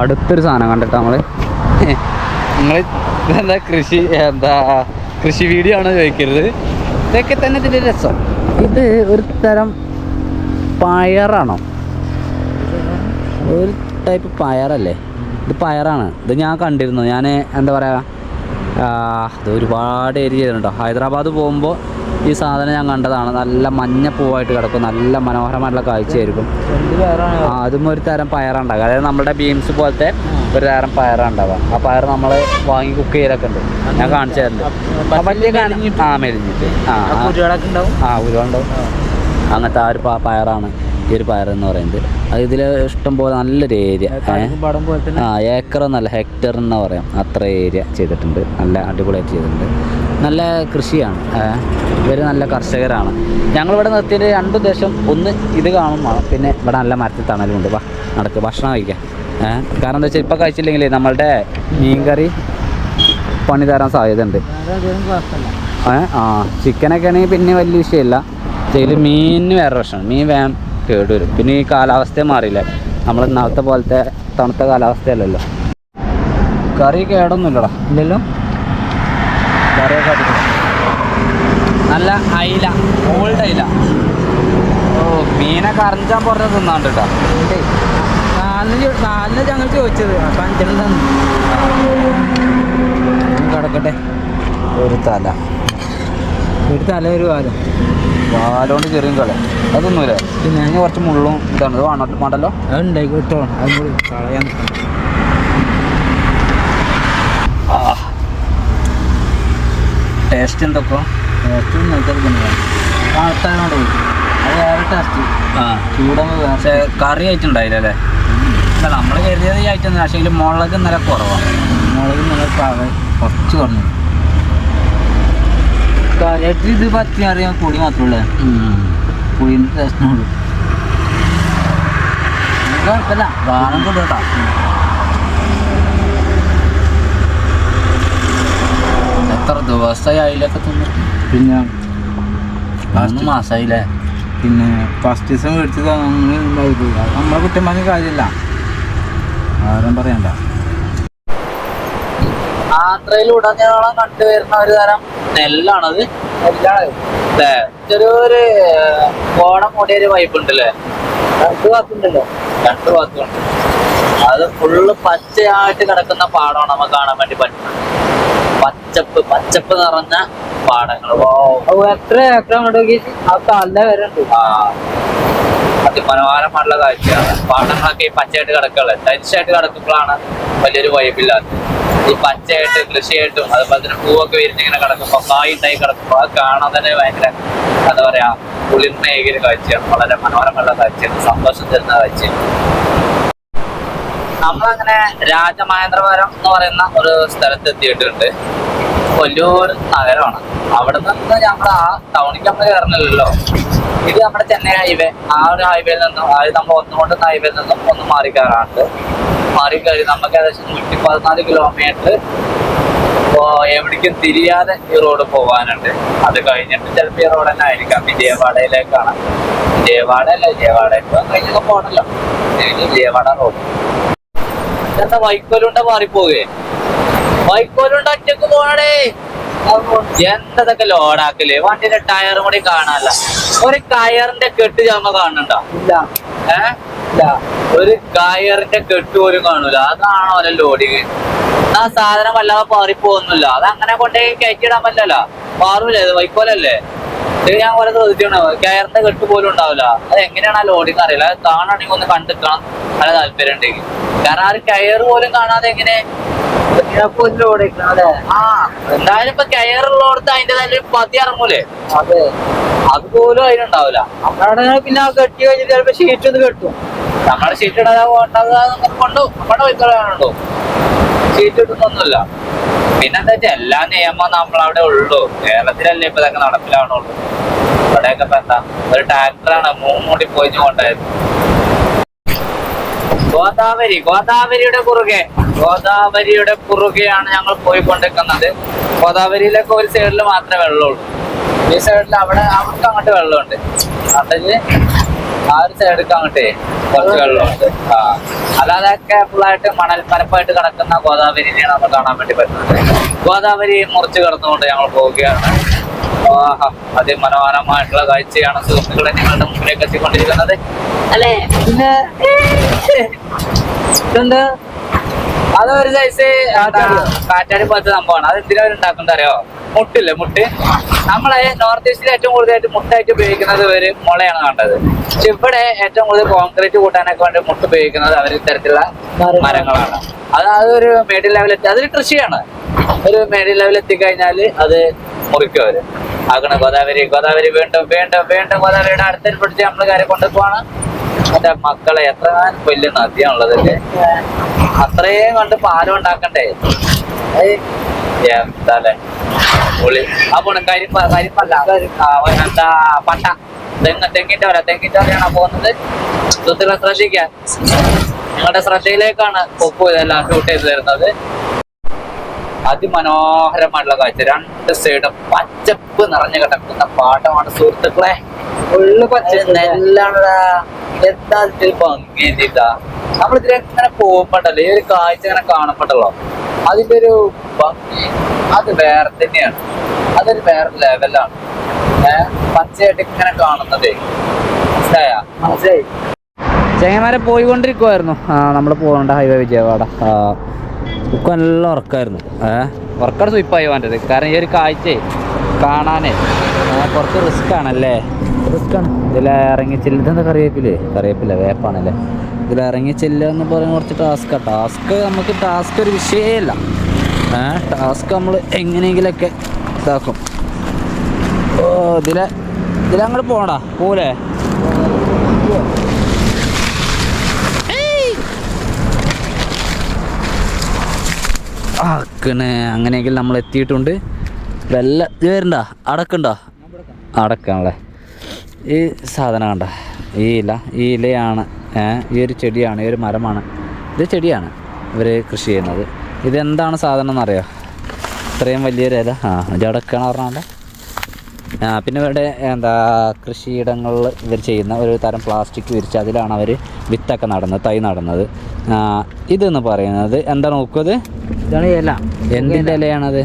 അടുത്തൊരു സാധനം കണ്ടിട്ട് നമ്മള് എന്താ കൃഷി വീഡിയോ ആണ് ചോദിക്കരുത്. ഇതൊക്കെ തന്നെ ഇതിൻ്റെ രസം. ഇത് ഒരു തരം പയറാണോ? ഒരു ടൈപ്പ് പയറല്ലേ ഇത്? പയറാണ് ഇത്. ഞാൻ കണ്ടിരുന്നു. ഞാൻ എന്താ പറയുക, ഇത് ഒരുപാട് ഏരിയ ചെയ്തിട്ടുണ്ടോ. ഹൈദരാബാദ് പോകുമ്പോൾ ഈ സാധനം ഞാൻ കണ്ടതാണ്. നല്ല മഞ്ഞ പൂവായിട്ട് കിടക്കും, നല്ല മനോഹരമായിട്ടുള്ള കാഴ്ചയായിരിക്കും. അതും ഒരു തരം പയറുണ്ടാകുക. അതായത് നമ്മുടെ ബീൻസ് പോലത്തെ ഒരു തരം പയറുണ്ടാവുക. ആ പയർ നമ്മൾ വാങ്ങി കുക്ക് ചെയ്തൊക്കെ ഉണ്ട്. ഞാൻ കാണിച്ചു തരുന്നുണ്ട്. വലിയ മെലിഞ്ഞിട്ട് ഉരുളുണ്ടാവും. അങ്ങനത്തെ ആ ഒരു പയറാണ് ഈ ഒരു പയർ എന്ന് പറയുന്നത്. അത് ഇതിൽ ഇഷ്ടം പോലെ നല്ലൊരു ഏരിയ, ഏക്കർ എന്നല്ല ഹെക്ടർ എന്ന് പറയാം, അത്ര ഏരിയ ചെയ്തിട്ടുണ്ട്. നല്ല അടിപൊളിയായിട്ട് ചെയ്തിട്ടുണ്ട്. നല്ല കൃഷിയാണ്. ഇവർ നല്ല കർഷകരാണ്. ഞങ്ങളിവിടെ നിർത്തിയതിൻ്റെ 2 ഉദ്ദേശം, ഒന്ന് ഇത് കാണും വേണം, പിന്നെ ഇവിടെ നല്ല മരത്തിൽ തണലുണ്ട്. നടക്ക് ഭക്ഷണം കഴിക്കാം. കാരണം എന്താ വെച്ചാൽ ഇപ്പോൾ കഴിച്ചില്ലെങ്കിൽ നമ്മളുടെ മീൻകറി പണി തരാൻ സാധ്യത ഉണ്ട്. ചിക്കനൊക്കെ ആണെങ്കിൽ പിന്നെ വലിയ വിഷയമില്ല. ഇതിൽ മീനിന് വേറെ പ്രശ്നമാണ്, മീൻ വേഗം കേടുവരും. പിന്നെ ഈ കാലാവസ്ഥ മാറിയില്ല, നമ്മൾ ഇന്നത്തെ പോലത്തെ തണുത്ത കാലാവസ്ഥയല്ലല്ലോ. കറി കേടൊന്നുമില്ലടാ. ഇല്ലല്ലോ, കറിയൊക്കെ നല്ല അയില, ഓൾഡ് അയില. മീനൊക്കെ അറിഞ്ഞാൻ പറഞ്ഞത് തിന്നാണ്ട് കേട്ടോ. നാലിന് ഞങ്ങൾ ചോദിച്ചത്, അപ്പം 5 കിടക്കട്ടെ. ഒരു തല ഒരു കാലം വാലോണ്ട് ചെറിയ കള അതൊന്നുമില്ല. പിന്നെ ഞാൻ കുറച്ച് മുള്ളും ഇതാണ്. ഇത് വേണ്ടല്ലോ, അതുണ്ടായി കിട്ടോ, അത് കളയാൻ. ടേസ്റ്റ് എന്തൊക്കെ തണുത്തതുകൊണ്ട് അത് വേറെ ടേസ്റ്റ്. ചൂടാകുമ്പോൾ പക്ഷേ കറി ആയിട്ടുണ്ടായില്ല അല്ലേ? അല്ല, നമ്മൾ കരുതിയത് ഈ ആയിട്ടൊന്നും. പക്ഷേ ഇതിൽ മുളക് നല്ല കുറവാണ്. മുളക് നല്ല കുറച്ച് കുറഞ്ഞു. കാര്യമായിട്ട് ഇത് പറ്റി അറിയാൻ പൊടി മാത്രമേ പൊടിൻ്റെ ടേസ്റ്റിനുള്ളൂ. കുഴപ്പമില്ല, വാണം കൊണ്ടുപോട്ടാ. എത്ര ദിവസമായി അതിലൊക്കെ തിന്നു? പിന്നെ 3 മാസമായില്ലേ? പിന്നെ ഫസ്റ്റ് ദിവസം മേടിച്ചത് നമ്മളെ കുറ്റം പറഞ്ഞ കാര്യമില്ല, ആരും പറയണ്ട. ആന്ധ്രയിലുടനീളം കണ്ടുവരുന്ന ഒരു തരം നെല്ലാണത്. അല്ലേ, ചെറിയൊരു ഓണം മൂടിയൊരു വൈബ് ഉണ്ടല്ലേ? 2 ഭാഗത്തുണ്ടല്ലോ, 2 ഭാഗത്തുണ്ട്. അത് ഫുള്ള് പച്ചയായിട്ട് കിടക്കുന്ന പാടമാണ് നമുക്ക് കാണാൻ വേണ്ടി പറ്റുന്നത്. പച്ചപ്പ് നിറഞ്ഞ പാടങ്ങൾ. എത്ര ഏക്കർ അങ്ങോട്ട് നോക്കി ആ കാലിന്റെ വരെ ഉണ്ട്. അതിമനോഹരമായിട്ടുള്ള കാഴ്ചയാണ്. പാടങ്ങളൊക്കെ ഈ പച്ചയായിട്ട് കിടക്കുള്ളത്, തരിശായിട്ട് കിടക്കുമ്പോഴാണ് വലിയൊരു വൈബില്ലാത്തത്. ഈ പച്ചയായിട്ട് കൃഷിയായിട്ടും അതുപോലെ തന്നെ പൂവൊക്കെ വിരിഞ്ഞിങ്ങനെ കിടക്കുമ്പോൾ കായ് ഉണ്ടായി കിടക്കുമ്പോൾ അത് കാണാൻ തന്നെ ഭയങ്കര എന്താ പറയാ കുളിർമയേകിയ കാഴ്ചയാണ്. വളരെ മനോഹരമുള്ള കാഴ്ചയാണ്, സന്തോഷം തരുന്ന കാഴ്ചയാണ്. നമ്മളങ്ങനെ രാജമഹേന്ദ്രവരം എന്ന് പറയുന്ന ഒരു സ്ഥലത്ത് എത്തിയിട്ടുണ്ട്. വലിയൊരു നഗരമാണ്. അവിടെ നിന്ന് നമ്മൾ ആ ടൗണിലേക്ക് നമ്മൾ കയറുന്നില്ലല്ലോ. ഇത് നമ്മുടെ ചെന്നൈ ഹൈവേ, ആ ഒരു ഹൈവേയിൽ നിന്നും അതായത് നമ്മൾ ഒന്നുകൊണ്ടുന്ന ഹൈവേയിൽ നിന്നും ഒന്ന് മാറിക്കയറാണ്ട് മാറിക്കയറി നമുക്ക് ഏകദേശം 114 കിലോമീറ്റർ എവിടേക്കും തിരിയാതെ ഈ റോഡ് പോകാനുണ്ട്. അത് കഴിഞ്ഞിട്ട് ചിലപ്പോൾ ഈ റോഡ് തന്നെ ആയിരിക്കാം വിജയവാഡയിലേക്കാണ്. വിജയവാഡ ഇപ്പൊ കഴിഞ്ഞൊക്കെ പോകണല്ലോ. വിജയവാഡ റോഡ് എന്താ വൈക്കോലുണ്ട മാറിപ്പോകേ, വൈക്കോലുണ്ട ഒറ്റക്ക് പോണേ. എന്തൊക്കെ ലോഡാക്കല്, വണ്ടിന്റെ ടയറും കൂടി കാണാനല്ല. ഒരു കയറിന്റെ കെട്ട് ചമ്മ കാണുന്നുണ്ടോ? ഒരു കയറിന്റെ കെട്ട് പോലും കാണൂല. അതാണോ അല്ല ലോഡിങ്. ആ സാധനം വല്ലാതെ പാറിപ്പോകുന്നില്ല. അത് അങ്ങനെ കൊണ്ടേ കയറ്റിയിടാൻ പറ്റില്ലല്ലോ, പാറൂലേ, ഇത് വൈക്കോലല്ലേ. ഇത് ഞാൻ കുറെ ശ്രദ്ധിച്ചാണ്, കയറിന്റെ കെട്ട് പോലും ഉണ്ടാവില്ല. അത് എങ്ങനെയാണ് ആ ലോഡിങ് അറിയില്ല. അത് കാണുകയാണെങ്കിൽ ഒന്ന് കണ്ടിക്കണം, നല്ല താല്പര്യം ഉണ്ടെങ്കിൽ. കാരണം ആ ഒരു കയറ് പോലും കാണാതെ എങ്ങനെ എന്തായാലും ഇപ്പൊ കയറുള്ളടത്ത് അതിന്റെ നല്ലൊരു പതി ഇറങ്ങൂലേ, അതെ, അതുപോലും അതിനുണ്ടാവില്ല. നമ്മുടെ പിന്നെ കെട്ടി കഴിഞ്ഞിട്ട് ചിലപ്പോ ഷീറ്റ് ഒന്ന് കെട്ടും. നമ്മുടെ ഷീറ്റ് ഇടാതെ കൊണ്ടു നമ്മുടെ വൈക്കോലാണുണ്ടോ, ഷീറ്റ് ഇടുന്നൊന്നുമില്ല. പിന്നെന്താ വെച്ചാൽ എല്ലാ നിയമം നമ്മളവിടെ ഉള്ളൂ. കേരളത്തിലല്ലേ ഇപ്പൊ ഇതൊക്കെ നടപ്പിലാവണുള്ളൂ. ഇവിടെയൊക്കെ ഇപ്പൊ എന്താ ഒരു ട്രാക്ടറാണ് മൂടി പോയിഞ്ഞു കൊണ്ടായത്. ഗോദാവരിയുടെ കുറുകെയാണ് ഞങ്ങൾ പോയിക്കൊണ്ടിരിക്കുന്നത്. ഗോദാവരിയിലൊക്കെ ഒരു സൈഡിൽ മാത്രമേ വെള്ളമുള്ളൂ. ഈ സൈഡിൽ അവർക്ക് അങ്ങോട്ട് വെള്ളമുണ്ട്. അതില് ആ ഒരു സൈഡിലേക്ക് അങ്ങോട്ടേ കുറച്ച് വെള്ളമുണ്ട്. അല്ലാതെ ഫുള്ളായിട്ട് മണൽപ്പരപ്പായിട്ട് കിടക്കുന്ന ഗോദാവരിനെയാണ് നമ്മൾ കാണാൻ വേണ്ടി പറ്റുന്നത്. ഗോദാവരി മുറിച്ച് കിടന്നുകൊണ്ട് ഞങ്ങൾ പോവുകയാണ്. അതിമനോഹരമായിട്ടുള്ള കാഴ്ചയാണ് സുഹൃത്തുക്കളെ നിങ്ങളുടെ മുമ്പിലേക്ക് എത്തിക്കൊണ്ടിരിക്കുന്നത് അല്ലേ. പിന്നെ ഇതെന്താ, അതൊരു സൈസ് കാറ്റാടി പോലത്തെ സംഭവമാണ്. അത് എന്തിനാ ഉണ്ടാക്കുന്നത് അറിയോ? മുട്ടില്ലേ, മുട്ട്. നമ്മളെ നോർത്ത് ഈസ്റ്റിൽ ഏറ്റവും കൂടുതലായിട്ട് മുട്ടായിട്ട് ഉപയോഗിക്കുന്നത് ഒരു മുളയാണ് കണ്ടത്. പക്ഷെ ഇവിടെ ഏറ്റവും കൂടുതൽ കോൺക്രീറ്റ് കൂട്ടാനൊക്കെ വേണ്ടി മുട്ട് ഉപയോഗിക്കുന്നത് അവർ ഇത്തരത്തിലുള്ള മരങ്ങളാണ്. അതൊരു മേഡിൽ ലെവലെത്തി, അതൊരു കൃഷിയാണ്. ഒരു മേഡിൽ ലെവൽ എത്തിക്കഴിഞ്ഞാൽ അത് മുറിക്കും അവര്. ആകണ ഗോദാവരി വീണ്ടും ഗോദാവരിയുടെ അടുത്തിൽ പിടിച്ച് നമ്മൾ കാര്യം കൊണ്ടുപോവാണ്. എന്റെ മക്കളെ, എത്ര വലിയ നദിയാണുള്ളതൊക്കെ, അത്രയും കണ്ട് പാലം ഉണ്ടാക്കണ്ടേ. എന്താല്ലേ പുളി അപ്പൊ കരിപ്പല്ല, എന്താ പട്ട, തെങ്ങിന്റെ വരെയാണ് പോകുന്നത്. സുഹൃത്തുക്കളെ ശ്രദ്ധിക്കാൻ, നിങ്ങളുടെ ശ്രദ്ധയിലേക്കാണ് കൊക്കു ഇതെല്ലാം ഷൂട്ട് ചെയ്ത് തരുന്നത്. അതിമനോഹരമായിട്ടുള്ള കാഴ്ച. രണ്ട് സൈഡും പച്ചപ്പ് നിറഞ്ഞു കിടക്കുന്ന പാട്ടമാണ് സുഹൃത്തുക്കളെ. ഫുള്ള് പച്ച നെല്ലാണടാ. എന്താ ഭംഗി ചെയ്താ നമ്മളിതിലെ ഇങ്ങനെ പോകുമ്പോണ്ടല്ലോ, ഈ ഒരു കാഴ്ച ഇങ്ങനെ കാണപ്പെട്ടല്ലോ, അതിന്റെ ഒരു ഭംഗി അത് വേറെ തന്നെയാണ്. അതൊരു വേറെ ലെവലാണ്. പച്ചയായിട്ട് ഇങ്ങനെ കാണുന്നതേ. മനസ്സിലായി. ചെങ്ങന്മാരെ പോയിക്കൊണ്ടിരിക്കുവായിരുന്നു. നമ്മൾ പോകണ്ട ഹൈവേ വിജയവാഡ. ഒക്കെ നല്ല ഉറക്കമായിരുന്നു. വർക്കൗട്ട് സ്വീപ്പായി വേണ്ടത്. കാരണം ഈ ഒരു കാഴ്ച കാണാനേ കുറച്ച് റിസ്ക് ആണല്ലേ. റിസ്ക്കാണ്. ഇതിലിറങ്ങി ചെല്ലുക. ഇതെന്താ കറിവേപ്പില്ല വേപ്പാണല്ലേ. ഇതിലിറങ്ങി ചെല്ലുക എന്ന് പറയുന്നത് കുറച്ച് ടാസ്ക്. നമുക്ക് ടാസ്ക് ഒരു വിഷയമല്ല. ടാസ്ക് നമ്മൾ എങ്ങനെയെങ്കിലൊക്കെ ഇതാക്കും. ഇതിലങ്ങോട്ട് പോകണ്ട പോലെ. അങ്ങനെയെങ്കിൽ നമ്മൾ എത്തിയിട്ടുണ്ട്. ഇത് വരണ്ട, അടക്കണല്ലേ. ഈ സാധനം കണ്ട, ഈ ഇലയാണ്, ഈ ഒരു ചെടിയാണ്, ഈ ഒരു മരമാണ്. ഇത് ചെടിയാണ് ഇവർ കൃഷി ചെയ്യുന്നത്. ഇതെന്താണ് സാധനം എന്നറിയോ? ഇത്രയും വലിയൊരു ഇല. ഇത് അടക്കാണ് പറഞ്ഞാൽ. പിന്നെ ഇവരുടെ കൃഷിയിടങ്ങളിൽ ഇവർ ചെയ്യുന്ന ഒരു തരം പ്ലാസ്റ്റിക് വിരിച്ച് അതിലാണ് അവർ വിത്തൊക്കെ തൈ നടുന്നത്. ഇതെന്ന് പറയുന്നത് എന്താ നോക്കുന്നത്? ഇതാണ് ഇല. എന്തിൻ്റെ ഇലയാണത്?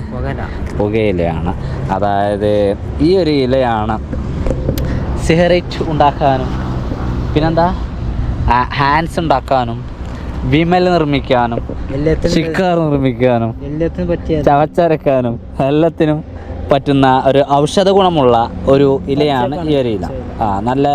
പുകയിലയാണ്. അതായത് ഈ ഒരു ഇലയാണ് സിഗരറ്റ് ഉണ്ടാക്കാനും, പിന്നെന്താ ഹാൻഡ്സ് ഉണ്ടാക്കാനും, വിമൽ നിർമ്മിക്കാനും, ചിക്കാർ നിർമ്മിക്കാനും, ചവച്ചരക്കാനും എല്ലാത്തിനും പറ്റുന്ന ഒരു ഔഷധ ഗുണമുള്ള ഒരു ഇലയാണ് ഈ ഒരു ഇല. നല്ല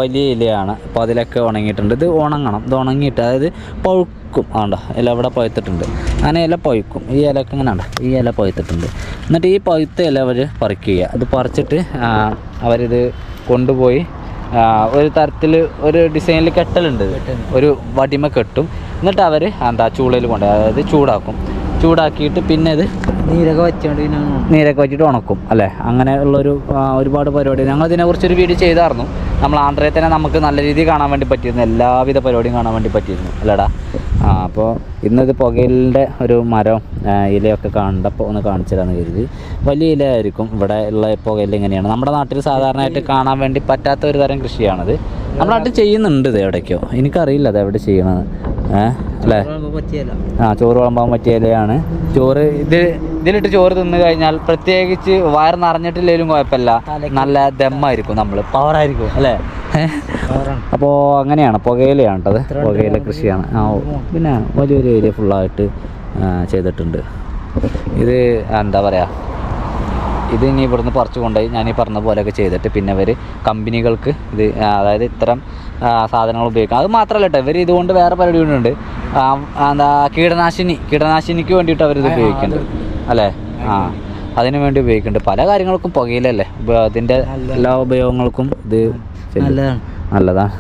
വലിയ ഇലയാണ്. അപ്പോൾ അതിലൊക്കെ ഉണങ്ങിയിട്ടുണ്ട്. ഇത് ഉണങ്ങണം. ഇത് ഉണങ്ങിയിട്ട് അതായത് പഴുക്കും. ആണ്ടോ ഇല ഇവിടെ പഴുത്തിട്ടുണ്ട്. അങ്ങനെ ഇല പഴുക്കും. ഈ ഇലയൊക്കെ ഇങ്ങനെ ഉണ്ടോ, ഈ ഇല പഴുത്തിട്ടുണ്ട്. എന്നിട്ട് ഈ പഴുത്ത ഇല അവർ പറിക്കുക. അത് പറിച്ചിട്ട് അവരിത് കൊണ്ടുപോയി ഒരു തരത്തിൽ ഒരു ഡിസൈനിൽ കെട്ടലുണ്ട്. ഒരു വടിമ കെട്ടും. എന്നിട്ട് അവർ ചൂളയിൽ കൊണ്ടുപോയി അതായത് ചൂടാക്കും. ചൂടാക്കിയിട്ട് പിന്നെ ഇത് നീരൊക്കെ വെച്ചിട്ട് ഉണക്കും അല്ലേ. അങ്ങനെ ഉള്ളൊരു ഒരുപാട് പരിപാടി ഞങ്ങൾ ഇതിനെക്കുറിച്ചൊരു വീഡിയോ ചെയ്തായിരുന്നു. നമ്മൾ ആന്ധ്രയിൽ തന്നെ നമുക്ക് നല്ല രീതിയിൽ കാണാൻ വേണ്ടി പറ്റിയിരുന്നു. എല്ലാവിധ പരിപാടിയും കാണാൻ വേണ്ടി പറ്റിയിരുന്നു അല്ലേടാ. അപ്പോൾ ഇന്നത് പുകയിലിൻ്റെ ഒരു മരം ഇലയൊക്കെ കണ്ടപ്പോൾ ഒന്ന് കാണിച്ചു തരാമെന്ന് കരുതി. വലിയ ഇലയായിരിക്കും. ഇവിടെ ഉള്ള പുകയില ഇങ്ങനെയാണ്. നമ്മുടെ നാട്ടിൽ സാധാരണയായിട്ട് കാണാൻ വേണ്ടി പറ്റാത്ത ഒരു തരം കൃഷിയാണിത്. നമ്മുടെ നാട്ടിൽ ചെയ്യുന്നുണ്ട് ഇത് എവിടേക്കോ, എനിക്കറിയില്ല അത് എവിടെ ചെയ്യണത് അല്ലേ. ചോറ് വിളമ്പാൻ പറ്റിയ ഇലയാണ്. ചോറ് ഇതിലിട്ട് ചോറ് തിന്നു കഴിഞ്ഞാൽ പ്രത്യേകിച്ച് വയറ് നിറഞ്ഞിട്ടില്ലെങ്കിലും കുഴപ്പമില്ല, നല്ല ദമ്മായിരിക്കും, നമ്മൾ പവറായിരിക്കും അല്ലേ. അപ്പോൾ അങ്ങനെയാണ് പുകയിലയാണ് കേട്ടത്. പുകയില കൃഷിയാണ്. പിന്നെ വലിയൊരു ഏരിയ ഫുള്ളായിട്ട് ചെയ്തിട്ടുണ്ട്. ഇത് എന്താ പറയുക, ഇത് ഇനി ഇവിടുന്ന് പറിച്ചു കൊണ്ടുപോയി ഞാൻ ഈ പറഞ്ഞ പോലെയൊക്കെ ചെയ്തിട്ട് പിന്നെ ഇവർ കമ്പനികൾക്ക് ഇത് അതായത് ഇത്തരം സാധനങ്ങൾ ഉപയോഗിക്കാം. അത് മാത്രമല്ല കേട്ടോ, ഇവർ ഇതുകൊണ്ട് വേറെ പരിപാടി കൊണ്ടുണ്ട്. കീടനാശിനിക്ക് വേണ്ടിയിട്ട് അവരിത് ഉപയോഗിക്കുന്നുണ്ട് അല്ലേ. അതിന് വേണ്ടി ഉപയോഗിക്കുന്നുണ്ട്. പല കാര്യങ്ങൾക്കും പുകയിലല്ലേ, അതിൻ്റെ എല്ലാ ഉപയോഗങ്ങൾക്കും ഇത് നല്ലതാണ്.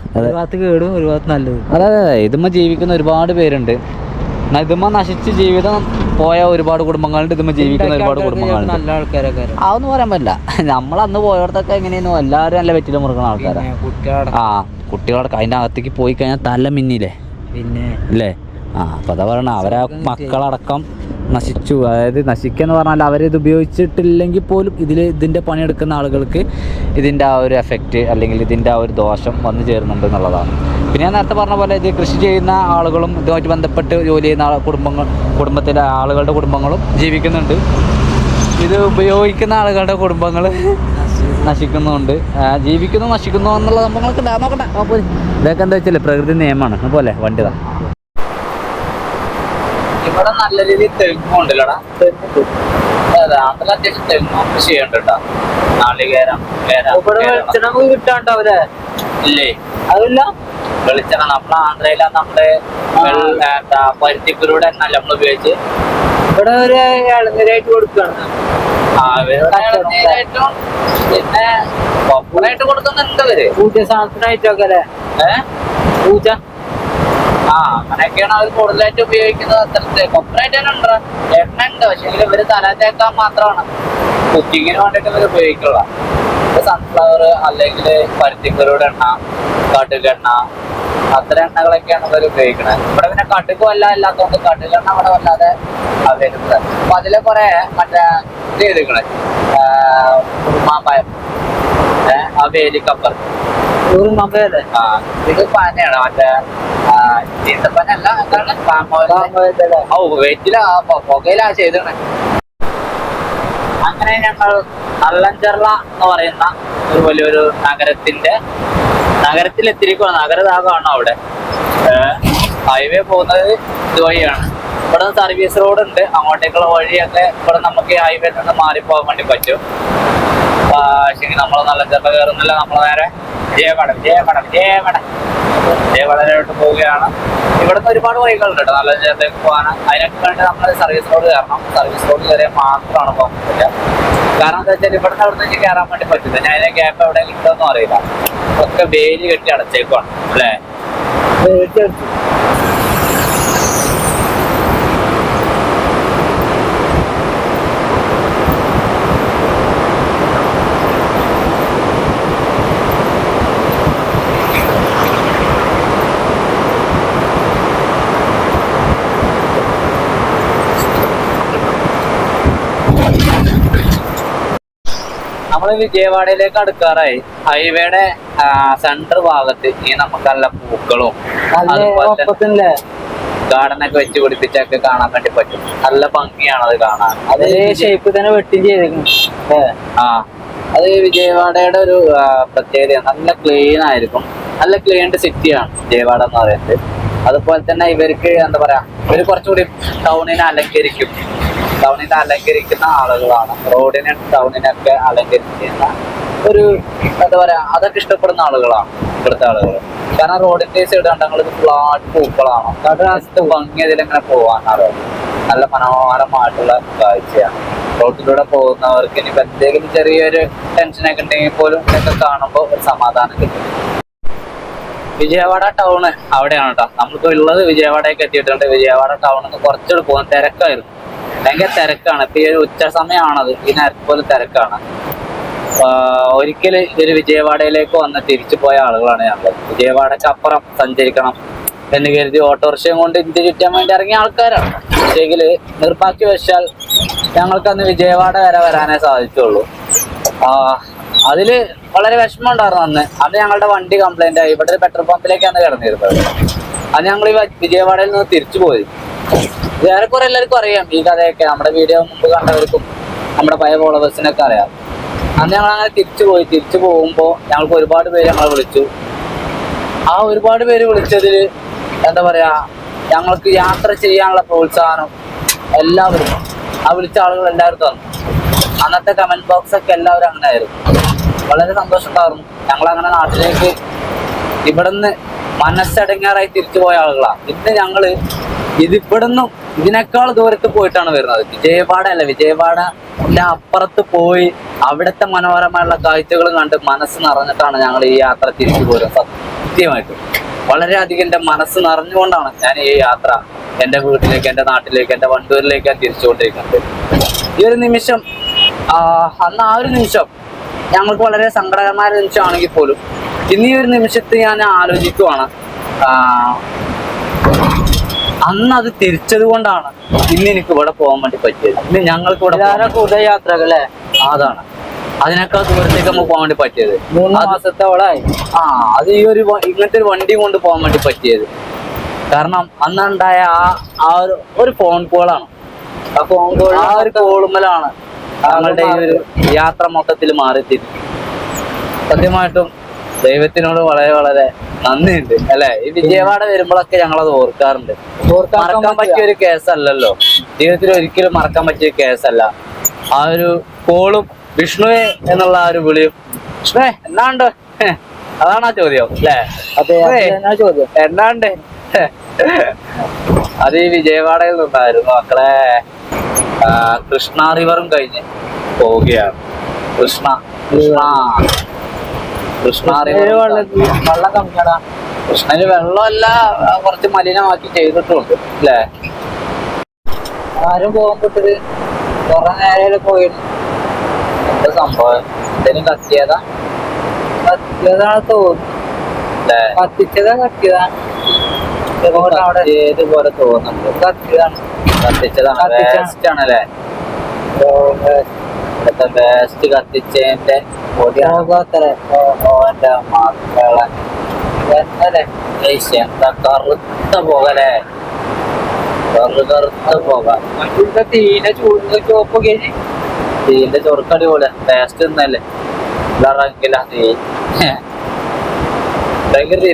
കേടും ഒരു ഭാഗത്ത് നല്ലത്. അതെ, ഇതുമ്മ ജീവിക്കുന്ന ഒരുപാട് പേരുണ്ട്. ഇതുമ്മ നശിച്ച് ജീവിതം പോയ ഒരുപാട് കുടുംബങ്ങളുണ്ട്. ഇതുമ്മ ജീവിക്കുന്ന ഒരുപാട് കുടുംബങ്ങളുണ്ട്. നല്ല ആൾക്കാരൊക്കെ അതൊന്നും പറയാൻ പറ്റില്ല. നമ്മളന്ന് പോയടത്തൊക്കെ എങ്ങനെയായിരുന്നു, എല്ലാവരും നല്ല വെറ്റില മുറുക്കുന്ന ആൾക്കാരാണ്. കുട്ടികളടക്കം അതിൻ്റെ അകത്തേക്ക് പോയി കഴിഞ്ഞാൽ തല മിന്നില്ലേ പിന്നെ അല്ലേ. അപ്പോൾ അതാ പറയണ, അവരെ മക്കളടക്കം നശിച്ചു. അതായത് നശിക്കുക എന്ന് പറഞ്ഞാൽ അവരിത് ഉപയോഗിച്ചിട്ടില്ലെങ്കിൽ പോലും ഇതിൻ്റെ പണിയെടുക്കുന്ന ആളുകൾക്ക് ഇതിൻ്റെ ആ ഒരു എഫക്റ്റ് അല്ലെങ്കിൽ ഇതിൻ്റെ ആ ഒരു ദോഷം വന്നു ചേരുന്നുണ്ട് എന്നുള്ളതാണ്. പിന്നെ ഞാൻ നേരത്തെ പറഞ്ഞ പോലെ ഇത് കൃഷി ചെയ്യുന്ന ആളുകളും ഇതുമായിട്ട് ബന്ധപ്പെട്ട് ജോലി ചെയ്യുന്ന കുടുംബത്തിലെ ആളുകളുടെ കുടുംബങ്ങളും ജീവിക്കുന്നുണ്ട്. ഇത് ഉപയോഗിക്കുന്ന ആളുകളുടെ കുടുംബങ്ങൾ നശിക്കുന്നുണ്ട്. ജീവിക്കുന്നു നശിക്കുന്നു എന്നുള്ള സംഭവങ്ങളൊക്കെ നോക്കട്ടെ. ഇതൊക്കെ എന്താ വെച്ചാൽ പ്രകൃതി നിയമമാണ്. അതുപോലെ വണ്ടിതാ ഇവിടെ നല്ല രീതിയിൽ തെങ്ങുണ്ടല്ലോടാ. അത്യാവശ്യം തെങ്ങും കൃഷി ചെയ്യണ്ടോ. നാളികേരം കിട്ടാണ്ടാവൂലേ? ഇല്ലേ, അതില്ല. വെളിച്ചെണ്ണ നമ്മളെ ആന്ധ്രയില നമ്മള് പരുത്തിക്കുരൂടെ എന്നല്ല നമ്മൾ ഉപയോഗിച്ച് ഇവിടെ ഒരു ഇളനീരായിട്ട് കൊടുക്കുകയാണ്. ഇളനീരായിട്ടും പിന്നെ കൊപ്പറായിട്ട് കൊടുക്കുന്നുണ്ട് ഇവര്. പൂജ സാധനമായിട്ടൊക്കെ അല്ലേ. പൂജ അങ്ങനെയൊക്കെയാണ് അവർ കൂടുതലായിട്ട് ഉപയോഗിക്കുന്നത്. അത്തരത്തിൽ കൊപ്പറായിട്ട് തന്നെ ഉണ്ട്, എണ്ണ ഉണ്ട്. പക്ഷേ ഇവര് തല തേക്കാൻ മാത്രമാണ്, കുക്കിങ്ങിന് വേണ്ടിയിട്ട് ഇവർ ഉപയോഗിക്കുക. സൺഫ്ലവർ അല്ലെങ്കിൽ പരുത്തിക്കുരൂടെ എണ്ണ, കടുകെണ്ണ, അത്തരം എണ്ണകളൊക്കെയാണ് ഇവർ ഉപയോഗിക്കുന്നത്. ഇവിടെ പിന്നെ കടുക് അല്ലാത്തതുകൊണ്ട് കടുകെണ്ണ ഇവിടെ വല്ലാതെ അവൈലബിൾ. അപ്പൊ അതില് കുറെ മറ്റേ ഇത് ചെയ്തിരിക്കണേ, മാമ്പായം, വേലിക്കപ്പർ, ഇത് പനയാണ്. മറ്റേ ചീത്തപ്പനല്ല, എന്താണ് വെറ്റില പുകയിലാ ചെയ്തേ. അങ്ങനെ ഞങ്ങൾ നല്ലഞ്ചർല എന്ന് പറയുന്ന ഒരു വലിയൊരു നഗരത്തിലെത്തിയിരിക്കുകയാണ്. നഗരഭാഗമാണ് അവിടെ. ഹൈവേ പോകുന്നത് ഇതുവഴിയാണ്. ഇവിടെ നിന്ന് സർവീസ് റോഡ് ഉണ്ട്. അങ്ങോട്ടേക്കുള്ള വഴിയൊക്കെ ഇവിടെ നമുക്ക് ഈ ഹൈവേ നിന്ന് മാറിപ്പോകാൻ വേണ്ടി പറ്റും. പക്ഷേ നമ്മൾ നല്ലഞ്ചർല കയറുന്നില്ല, നമ്മൾ നേരെ ജയവടയിലോട്ട് പോവുകയാണ്. ഇവിടുന്ന് ഒരുപാട് വഴികളുണ്ട് കേട്ടോ നല്ലഞ്ചേരത്തേക്ക് പോകാൻ. അതിനൊക്കെ വേണ്ടി നമ്മൾ സർവീസ് റോഡ് കയറണം. സർവീസ് റോഡ് കയറിയാൽ മാത്രമാണ് പോകാൻ പറ്റില്ല. കാരണം എന്താ വെച്ചാൽ ഇവിടുന്ന് അവിടെ നിന്ന് കയറാൻ വേണ്ടി പറ്റില്ല. ഞാൻ അതിനെ ഗ്യാപ്പ് എവിടെ കിട്ടുമെന്നും അറിയില്ല. ഒക്കെ വേലി കെട്ടി അടച്ചേക്കുവാണ് അല്ലേ. നമ്മള് വിജയവാഡയിലേക്ക് അടുക്കാറായി. ഹൈവേയുടെ സെന്റർ ഭാഗത്ത് ഈ നമുക്ക് നല്ല പൂക്കളും ഗാർഡനൊക്കെ വെച്ച് പിടിപ്പിച്ചൊക്കെ കാണാൻ വേണ്ടി പറ്റും. നല്ല ഭംഗിയാണ് അത് കാണാൻ. അതേ ഷേപ്പ് തന്നെ വെട്ടി ചെയ്തേക്കും. അത് വിജയവാഡയുടെ ഒരു പ്രത്യേകത. നല്ല ക്ലീൻ ആയിരിക്കും. നല്ല ക്ലീൻഡ് സിറ്റിയാണ് വിജയവാഡ എന്ന് പറയുന്നത്. അതുപോലെ തന്നെ ഇവർക്ക് എന്താ പറയാ, ഇവര് കുറച്ചുകൂടി ടൗണിനെ അലങ്കരിക്കുന്ന ആളുകളാണ്. റോഡിനെ ടൗണിനൊക്കെ അലങ്കരിക്കുന്ന ഒരു എന്താ പറയാ അതൊക്കെ ഇഷ്ടപ്പെടുന്ന ആളുകളാണ് ഇവിടുത്തെ ആളുകൾ. കാരണം റോഡിന്റെ സൈഡ് കണ്ടങ്ങൾ ഫ്ലാറ്റ് പൂക്കളാണ്, കാട്ട് ഭംഗി അതിലെങ്ങനെ പോവാനാണ്, നല്ല മനോഹരമായിട്ടുള്ള കാഴ്ചയാണ്. റോഡിലൂടെ പോകുന്നവർക്ക് ഇനി എന്തെങ്കിലും ചെറിയൊരു ടെൻഷനൊക്കെ ഉണ്ടെങ്കിൽ പോലും ഇതൊക്കെ കാണുമ്പോൾ ഒരു സമാധാനം കിട്ടും. വിജയവാഡ ടൗണ് അവിടെയാണ് കേട്ടോ. നമ്മളിപ്പോൾ ഉള്ളത് വിജയവാഡയൊക്കെ എത്തിയിട്ടുണ്ട്. വിജയവാഡ ടൗണിൽ നിന്ന് കുറച്ചുകൂടി പോകാൻ തിരക്കായിരുന്നു, ഭയങ്കര തിരക്കാണ്. ഇപ്പൊ ഈ ഒരു ഉച്ച സമയമാണത്, ഈ നേരത്തെ പോലെ തിരക്കാണ്. ഒരിക്കല് ഇതൊരു വിജയവാഡയിലേക്ക് വന്ന് തിരിച്ചു പോയ ആളുകളാണ് ഞങ്ങൾ. വിജയവാഡയ്ക്ക് അപ്പുറം സഞ്ചരിക്കണം എന്ന് കരുതി ഓട്ടോറിക്ഷയും കൊണ്ട് ഇന്ത്യ ചുറ്റാൻ വേണ്ടി ഇറങ്ങിയ ആൾക്കാരാണ്. പക്ഷേങ്കിൽ നിർഭാഗ്യവശാൽ ഞങ്ങൾക്ക് അന്ന് വിജയവാഡ വരെ വരാനേ സാധിച്ചുള്ളൂ. അതില് വളരെ വിഷമം ഉണ്ടായിരുന്നു. അന്ന് ഞങ്ങളുടെ വണ്ടി കംപ്ലൈന്റ് ആയി. ഇവിടെ പെട്രോൾ പമ്പിലേക്കാണ് കിടന്നിരുന്നത്. അത് ഞങ്ങൾ ഈ വിജയവാഡയിൽ നിന്ന് തിരിച്ചു പോയി. ഏറെക്കുറെ എല്ലാവർക്കും അറിയാം ഈ കഥയൊക്കെ, നമ്മുടെ വീഡിയോ മുമ്പ് കണ്ടവർക്കും നമ്മുടെ പഴയ ഫോളോവേഴ്സിനൊക്കെ അറിയാം. അന്ന് ഞങ്ങൾ അങ്ങനെ തിരിച്ചു പോയി. തിരിച്ചു പോകുമ്പോൾ ഞങ്ങൾക്ക് ഒരുപാട് പേര് ഞങ്ങളെ വിളിച്ചു. ആ ഒരുപാട് പേര് വിളിച്ചതിൽ എന്താ പറയാ, ഞങ്ങൾക്ക് യാത്ര ചെയ്യാനുള്ള പ്രോത്സാഹനം എല്ലാവരും, ആ വിളിച്ച ആളുകൾ എല്ലാവരും തന്നു. അന്നത്തെ കമന്റ് ബോക്സ് ഒക്കെ എല്ലാവരും അങ്ങനെ ആയിരുന്നു. വളരെ സന്തോഷമുണ്ടായിരുന്നു. ഞങ്ങളങ്ങനെ നാട്ടിലേക്ക് ഇവിടുന്ന് മനസ്സടങ്ങാറായി തിരിച്ചു പോയ ആളുകളാണ്. ഇന്ന് ഞങ്ങള് ഇവിടുന്നും ഇതിനേക്കാൾ ദൂരത്ത് പോയിട്ടാണ് വരുന്നത്. വിജയവാഡയല്ല, വിജയവാഡന്റെ അപ്പുറത്ത് പോയി അവിടുത്തെ മനോഹരമായുള്ള കാഴ്ചകളും കണ്ട് മനസ്സ് നിറഞ്ഞിട്ടാണ് ഞങ്ങൾ ഈ യാത്ര തിരിച്ചു പോരുന്നത്. സത്യമായിട്ടും വളരെയധികം എൻ്റെ മനസ്സ് നിറഞ്ഞുകൊണ്ടാണ് ഞാൻ ഈ യാത്ര എൻ്റെ വീട്ടിലേക്ക്, എൻ്റെ നാട്ടിലേക്ക്, എൻ്റെ വണ്ടൂരിലേക്ക് ഞാൻ തിരിച്ചുകൊണ്ടിരിക്കുന്നത്. ഈ ഒരു നിമിഷം, അന്ന് ആ ഒരു നിമിഷം ഞങ്ങൾക്ക് വളരെ സങ്കടകരമായ നിമിഷമാണെങ്കിൽ പോലും ഇന്ന് ഈ ഒരു നിമിഷത്തിൽ ഞാൻ ആലോചിക്കുവാണ്, അന്ന് അത് തിരിച്ചത് കൊണ്ടാണ് ഇന്ന് എനിക്ക് ഇവിടെ പോകാൻ വേണ്ടി പറ്റിയത്. ഇന്ന് ഞങ്ങൾക്ക് ഇവിടെ കൂടുതൽ യാത്രകളെ അതാണ് അതിനേക്കാൾ ദൂരത്തേക്ക് നമുക്ക് പോകാൻ വേണ്ടി പറ്റിയത്. 3 മാസത്തോളായി അത് ഈ ഒരു ഇങ്ങനത്തെ ഒരു വണ്ടി കൊണ്ട് പോകാൻ വേണ്ടി പറ്റിയത്. കാരണം അന്നുണ്ടായ ആ ഒരു ഫോൺ കോളാണ്. ആ ഫോൺ കോൾ, ആ ഒരു കോളുമ്മലാണ് ഞങ്ങളുടെ ഈ ഒരു യാത്ര മൊത്തത്തിൽ മാറി തിരിച്ചു. സത്യമായിട്ടും ദൈവത്തിനോട് വളരെ വളരെ നന്ദിയുണ്ട് അല്ലെ. ഈ വിജയവാഡ വരുമ്പോഴൊക്കെ ഞങ്ങളത് ഓർക്കാറുണ്ട്. മറക്കാൻ പറ്റിയ ഒരു കേസല്ലല്ലോ, ജീവിതത്തിൽ ഒരിക്കലും മറക്കാൻ പറ്റിയ കേസല്ല. ആ ഒരു കോളും വിഷ്ണുവേ എന്നുള്ള ആ ഒരു വിളിയും, വിഷ്ണുവേ എന്നാണ്ട്, അതാണ് ആ ചോദ്യം അല്ലേ? ചോദ്യം എന്നാണ്ട്. അത് ഈ വിജയവാഡയിൽ നിന്നായിരുന്നു മക്കളെ. കൃഷ്ണ റിവറും കഴിഞ്ഞ് പോവുകയാണ്. കൃഷ്ണ റിവർ വെള്ളം കമ്മിയാടാ. കൃഷ്ണന് വെള്ളമല്ല, കുറച്ച് മലിനമാക്കി ചെയ്തിട്ടുണ്ട് അല്ലേ? ആരും പോകാൻ പറ്റത് കുറെ നേരം പോയിരുന്നു. എന്താ സംഭവം? എന്തെങ്കിലും കത്തിയതാണ് തോന്നുന്നു. കത്തിച്ചതാണ് ഇതുപോലെ തോന്നുന്നുണ്ട്. കത്തിച്ചതാണ് വേസ്റ്റാണല്ലേ? വേസ്റ്റ് കത്തിച്ചതിന്റെ ഓന്റെ മക്കളെ എന്താ കറുത്ത പോകലേ, കറുത്ത പോക. തീന്റെ ചൂടിന്റെ ചോപ്പ് കഴിഞ്ഞ് തീന്റെ ചൊറുക്കടി പോലെ ടേസ്റ്റ് ഒന്നല്ലേ ഇറങ്ങില്ല. തീ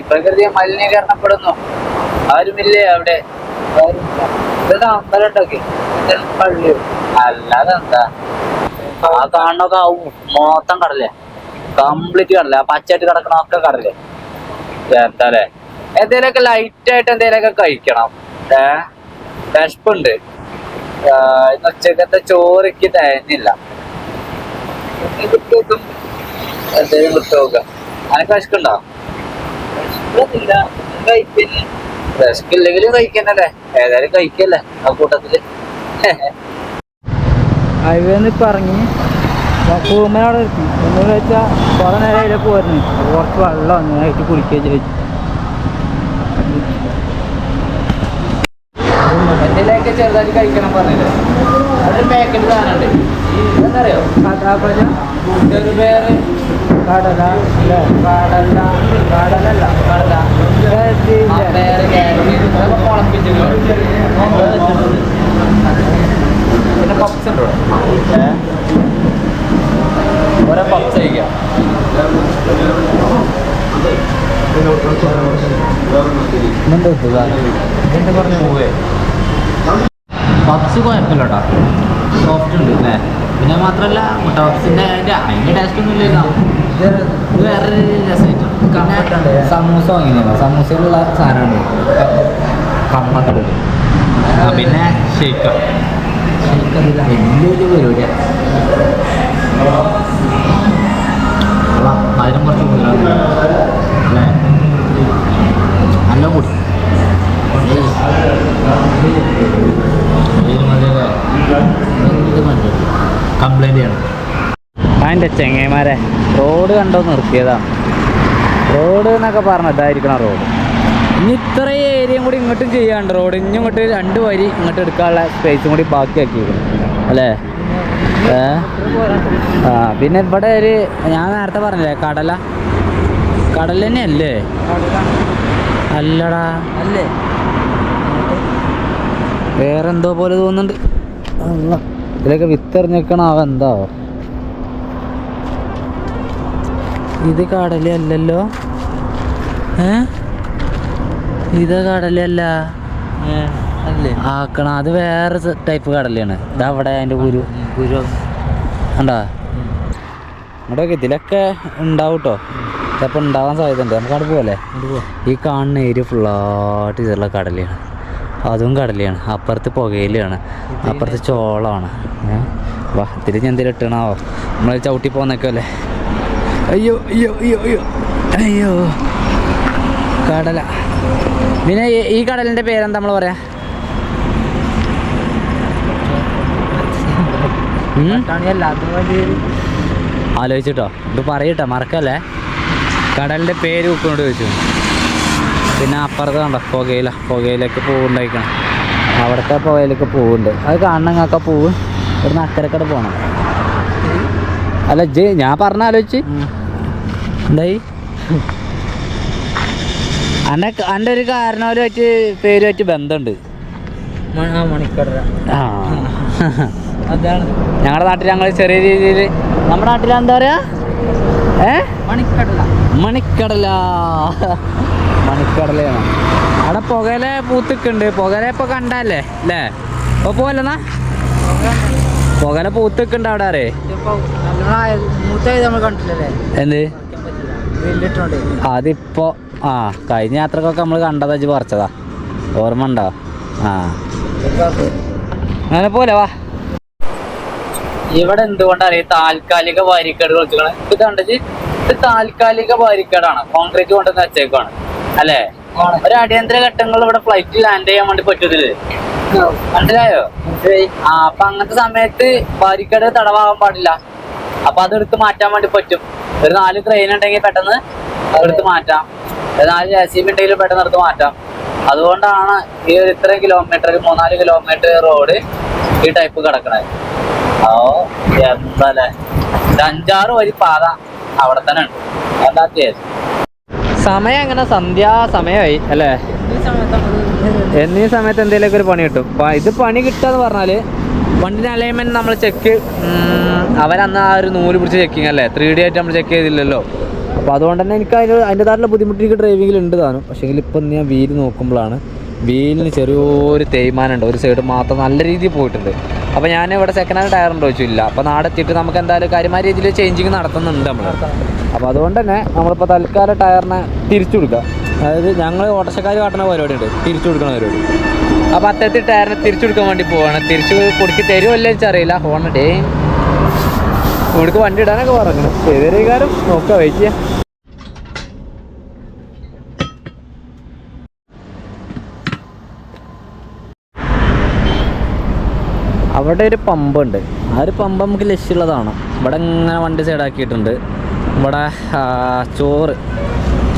പ്രകൃതി മലിനീകരണപ്പെടുന്നു. ആരുമില്ലേ അവിടെ? ഇതാ അമ്പലമുണ്ടൊക്കെ, പള്ളിയോ? അല്ലാതെ എന്താ? ആ കാണണൊക്കെ മൊത്തം കടലേ, കംപ്ലീറ്റ് കടലേ. ആ പച്ചയായിട്ട് കിടക്കണൊക്കെ കടലേ. എന്താല്ലേ, എന്തേലൊക്കെ ലൈറ്റ് ആയിട്ട് എന്തേലൊക്കെ കഴിക്കണം. വിശപ്പുണ്ട്. ഇന്ന് ഉച്ചക്കത്തെ ചോറിക്ക് തേഞ്ഞില്ല. എന്തേലും വിട്ടുനോക്ക. അനക്ക് വിശക്കുണ്ടോ? വിശക്കില്ലെങ്കിലും കഴിക്കന്നല്ലേ, ഏതായാലും കഴിക്കല്ലേ ആ കൂട്ടത്തില്. ഹൈവേന്ന് ഇപ്പൊ ഇറങ്ങി കൂർമനവിടെ എത്തി. ഒന്നുകൂടെ വെച്ചാൽ കുറെ നേരം അതിലെ പോയിരുന്നു. കുറച്ച് വെള്ളം ഒന്നായിട്ട് കുടിക്കുകയും ചെയ്തു. എന്തെങ്കിലുമൊക്കെ ചെറുതായിട്ട് കഴിക്കണം പറഞ്ഞില്ലേ? അതൊരു പാക്കറ്റ് സാധനമുണ്ട്. എന്തറിയോ? ചെറുപയറ്, കടല, പിന്നെ പപ്സ് ഉണ്ടോ? ഓരോ പപ്സ് കഴിക്കാം. പപ്സ് കുഴപ്പമില്ല കേട്ടോ, സോഫ്റ്റ് ഉണ്ട് അല്ലേ? പിന്നെ മാത്രമല്ല മുട്ട പപ്സിൻ്റെ അതിൻ്റെ ടേസ്റ്റ് ഒന്നും ഇല്ല. ഇത് വേറൊരു രസമായിട്ടാണ്. പിന്നെ സമൂസ വാങ്ങിയതാണ്. സമൂസയിലുള്ള സാധനമാണ് കമ്മക്കട. പിന്നെ ഷെയ്ക്ക ഷെയ്ക്കറിയില്ല വലിയൊരു പരിപാടിയാണ്. അതിനും കുറച്ച് കൂടുതലാണ് അല്ലേ? നല്ല കൂടി കംപ്ലൈൻ്റ് ചെയ്യണം. അതിൻ്റെ ചെങ്ങന്മാരെ റോഡ് കണ്ടോ നിർത്തിയതാണ്. റോഡ് എന്നൊക്കെ പറഞ്ഞാൽ ഇതായിരിക്കണം റോഡ്. ഇനി ഇത്രയും ഏരിയയും കൂടി ഇങ്ങോട്ടും ചെയ്യാണ്ട് റോഡ്. ഇനി ഇങ്ങോട്ട് 2 വരി ഇങ്ങോട്ട് എടുക്കാനുള്ള സ്പേസും കൂടി ബാക്കിയാക്കിയിരിക്കണം അല്ലേ? പിന്നെ ഇവിടെ ഒരു ഞാൻ നേരത്തെ പറഞ്ഞില്ലേ കടല തന്നെയല്ലേ? അല്ലടാ അല്ലേ, വേറെന്തോ പോലെ തോന്നുന്നുണ്ട്. ഇതിലൊക്കെ വിത്തെറിഞ്ഞേക്കണാവ എന്താ? ഇത് കടലല്ലല്ലോ. ഇത് കടലല്ല ആക്കണ, അത് വേറെ ടൈപ്പ് കടലയാണ്. ഇതാ അവിടെ അതിൻ്റെ കുരു കണ്ടാ? ഇങ്ങോട്ടൊക്കെ ഇതിലൊക്കെ ഉണ്ടാവും കേട്ടോ. ചിലപ്പോൾ ഉണ്ടാവാൻ സാധ്യതയുണ്ട്. നമുക്ക് അവിടെ പോകല്ലേ? ഈ കാണുന്ന ഏരിയ ഫുള്ളായിട്ട് ഇതുള്ള കടലയാണ്. അതും കടലയാണ്. അപ്പുറത്ത് പുകയിലാണ്, അപ്പുറത്ത് ചോളമാണ്. വാ ഇതിൽ ഞാൻ എന്തെങ്കിലും ഇട്ടണാവോ? നമ്മൾ ചവിട്ടി പോകുന്നൊക്കെ അല്ലേ? അയ്യോ അയ്യോ അയ്യോ അയ്യോ അയ്യോ കടല. പിന്നെ ഈ കടലിൻ്റെ പേരെന്താ നമ്മൾ പറയാ? ആലോചിച്ചിട്ടോ, ഇത് പറയട്ടോ, മറക്കല്ലേ. കടലിൻ്റെ പേര് ഉപ്പിനോട് ചോദിച്ചു. പിന്നെ അപ്പുറത്ത് കണ്ടോ പുകയിലേക്ക് പൂവുണ്ടായിക്കണം. അവിടുത്തെ പുകയിലേക്ക് പൂവുണ്ട്. അത് കാണണമെങ്കിൽ പൂവ് ഇവിടുന്ന് അക്കരക്കട പോകണം. അല്ല ഞാൻ പറഞ്ഞ ആലോചിച്ച് എന്തായി? എൻ്റെ ഒരു കാരണവരുമായിട്ട് പേരുമായിട്ട് ബന്ധമുണ്ട്. ആ അതാണ് ഞങ്ങളുടെ നാട്ടിൽ. ഞങ്ങൾ ചെറിയ രീതിയിൽ നമ്മുടെ നാട്ടിൽ എന്താ പറയാ? മണിക്കടലയാണ്. അവിടെ പുകയില പൂത്തിക്കുണ്ട്. പുകയില ഇപ്പൊ കണ്ടല്ലേ അല്ലേ? ഇപ്പൊ പോവല്ലെന്നാ പുകയില പൂത്തിക്കുണ്ട് അവിടെ. അറിയേ എന്ത്? അതിപ്പോ കഴിഞ്ഞ യാത്രക്കൊക്കെ നമ്മൾ കണ്ടതാ, വെച്ച് പറിച്ചതാ. ഓർമ്മ ഉണ്ടോ? അങ്ങനെ പോലെ വാ. ഇവിടെ എന്തുകൊണ്ടറിയാം താൽക്കാലിക ബാരിക്കേഡ് കളിച്ചാണ്. ഇത് കണ്ടത്, ഇത് താൽക്കാലിക ബാരിക്കേഡാണ്. കോൺക്രീറ്റ് കൊണ്ടുവന്ന് വെച്ചേക്കാണ് അല്ലേ? ഒരു അടിയന്തര ഘട്ടങ്ങളിൽ ഇവിടെ ഫ്ലൈറ്റ് ലാൻഡ് ചെയ്യാൻ വേണ്ടി പറ്റത്തില്ലേ? മനസ്സിലായോ? അപ്പൊ അങ്ങനത്തെ സമയത്ത് ബാരിക്കേഡ് തടവാകാൻ പാടില്ല. അപ്പൊ അതെടുത്ത് മാറ്റാൻ വേണ്ടി പറ്റും. ഒരു 4 ക്രെയിൻ ഉണ്ടെങ്കിൽ പെട്ടെന്ന് എടുത്ത് മാറ്റാം. 4 JCB ഉണ്ടെങ്കിലും പെട്ടെന്ന് എടുത്ത് മാറ്റാം. അതുകൊണ്ടാണ് ഈ ഒരു ഇത്രയും കിലോമീറ്റർ, 3-4 കിലോമീറ്റർ റോഡ് ഈ ടൈപ്പ് കിടക്കണത്. എന്താല്ലേ, 5-6 വരി പാത അവിടെ തന്നെ ഉണ്ട്. എന്താ സമയം അങ്ങനെ സന്ധ്യാസമയമായി അല്ലേ? എന്നീ സമയത്ത് എന്തെങ്കിലുമൊക്കെ ഒരു പണി കിട്ടും. ഇത് പണി കിട്ടുകയെന്ന് പറഞ്ഞാൽ വണ്ടിൻ്റെ അലൈൻമെൻറ്റ് നമ്മൾ ചെക്ക്, അവരന്ന് ആ ഒരു നൂല് പിടിച്ച് ചെക്കിങ് അല്ലേ? 3D ആയിട്ട് നമ്മൾ ചെക്ക് ചെയ്തില്ലല്ലോ. അപ്പോൾ അതുകൊണ്ട് തന്നെ എനിക്ക് അതിൻ്റെതായിട്ടുള്ള ബുദ്ധിമുട്ട് എനിക്ക് ഡ്രൈവിങ്ങിൽ ഉണ്ട് താനും. പക്ഷേ ഇപ്പം ഞാൻ വീല് നോക്കുമ്പോഴാണ് വീലിന് ചെറിയൊരു തേയ്മാനുണ്ട്. ഒരു സൈഡ് മാത്രം നല്ല രീതിയിൽ പോയിട്ടുണ്ട്. അപ്പോൾ ഞാൻ ഇവിടെ സെക്കൻഡ് ഹാൻഡ് ടയർ ഉണ്ടോ ചോദിച്ചില്ല. അപ്പോൾ നാടെത്തിയിട്ട് നമുക്ക് എന്തായാലും കാര്യമായ രീതിയിൽ ചേഞ്ചിങ് നടത്തുന്നുണ്ട് നമ്മൾ. അപ്പോൾ അതുകൊണ്ട് തന്നെ നമ്മളിപ്പോൾ തൽക്കാലം ടയറിനെ തിരിച്ചു കൊടുക്കുക. അതായത് ഞങ്ങൾ ഓട്ടോറിക്ഷക്കാർ കാട്ടുന്ന പരിപാടി ഉണ്ട്, തിരിച്ചു കൊടുക്കണ പരിപാടി. അപ്പോൾ അത്തരത്തിൽ ടയറിനെ തിരിച്ചു കൊടുക്കാൻ വേണ്ടി പോവാണ്. തിരിച്ച് കൊടുക്കി തരുമല്ലോ എനിക്കറിയില്ല. ഹോണഡേ ഇവിടേക്ക് വണ്ടി ഇടാനൊക്കെ പറഞ്ഞു. ഏതൊരു കാര്യം നോക്കാം, വെയിറ്റ് ചെയ്യാം. അവിടെ ഒരു പമ്പുണ്ട്. ആ ഒരു പമ്പ് നമുക്ക് ലക്ഷ്യമുള്ളതാണ്. ഇവിടെ ഇങ്ങനെ വണ്ടി സൈഡാക്കിയിട്ടുണ്ട്. ഇവിടെ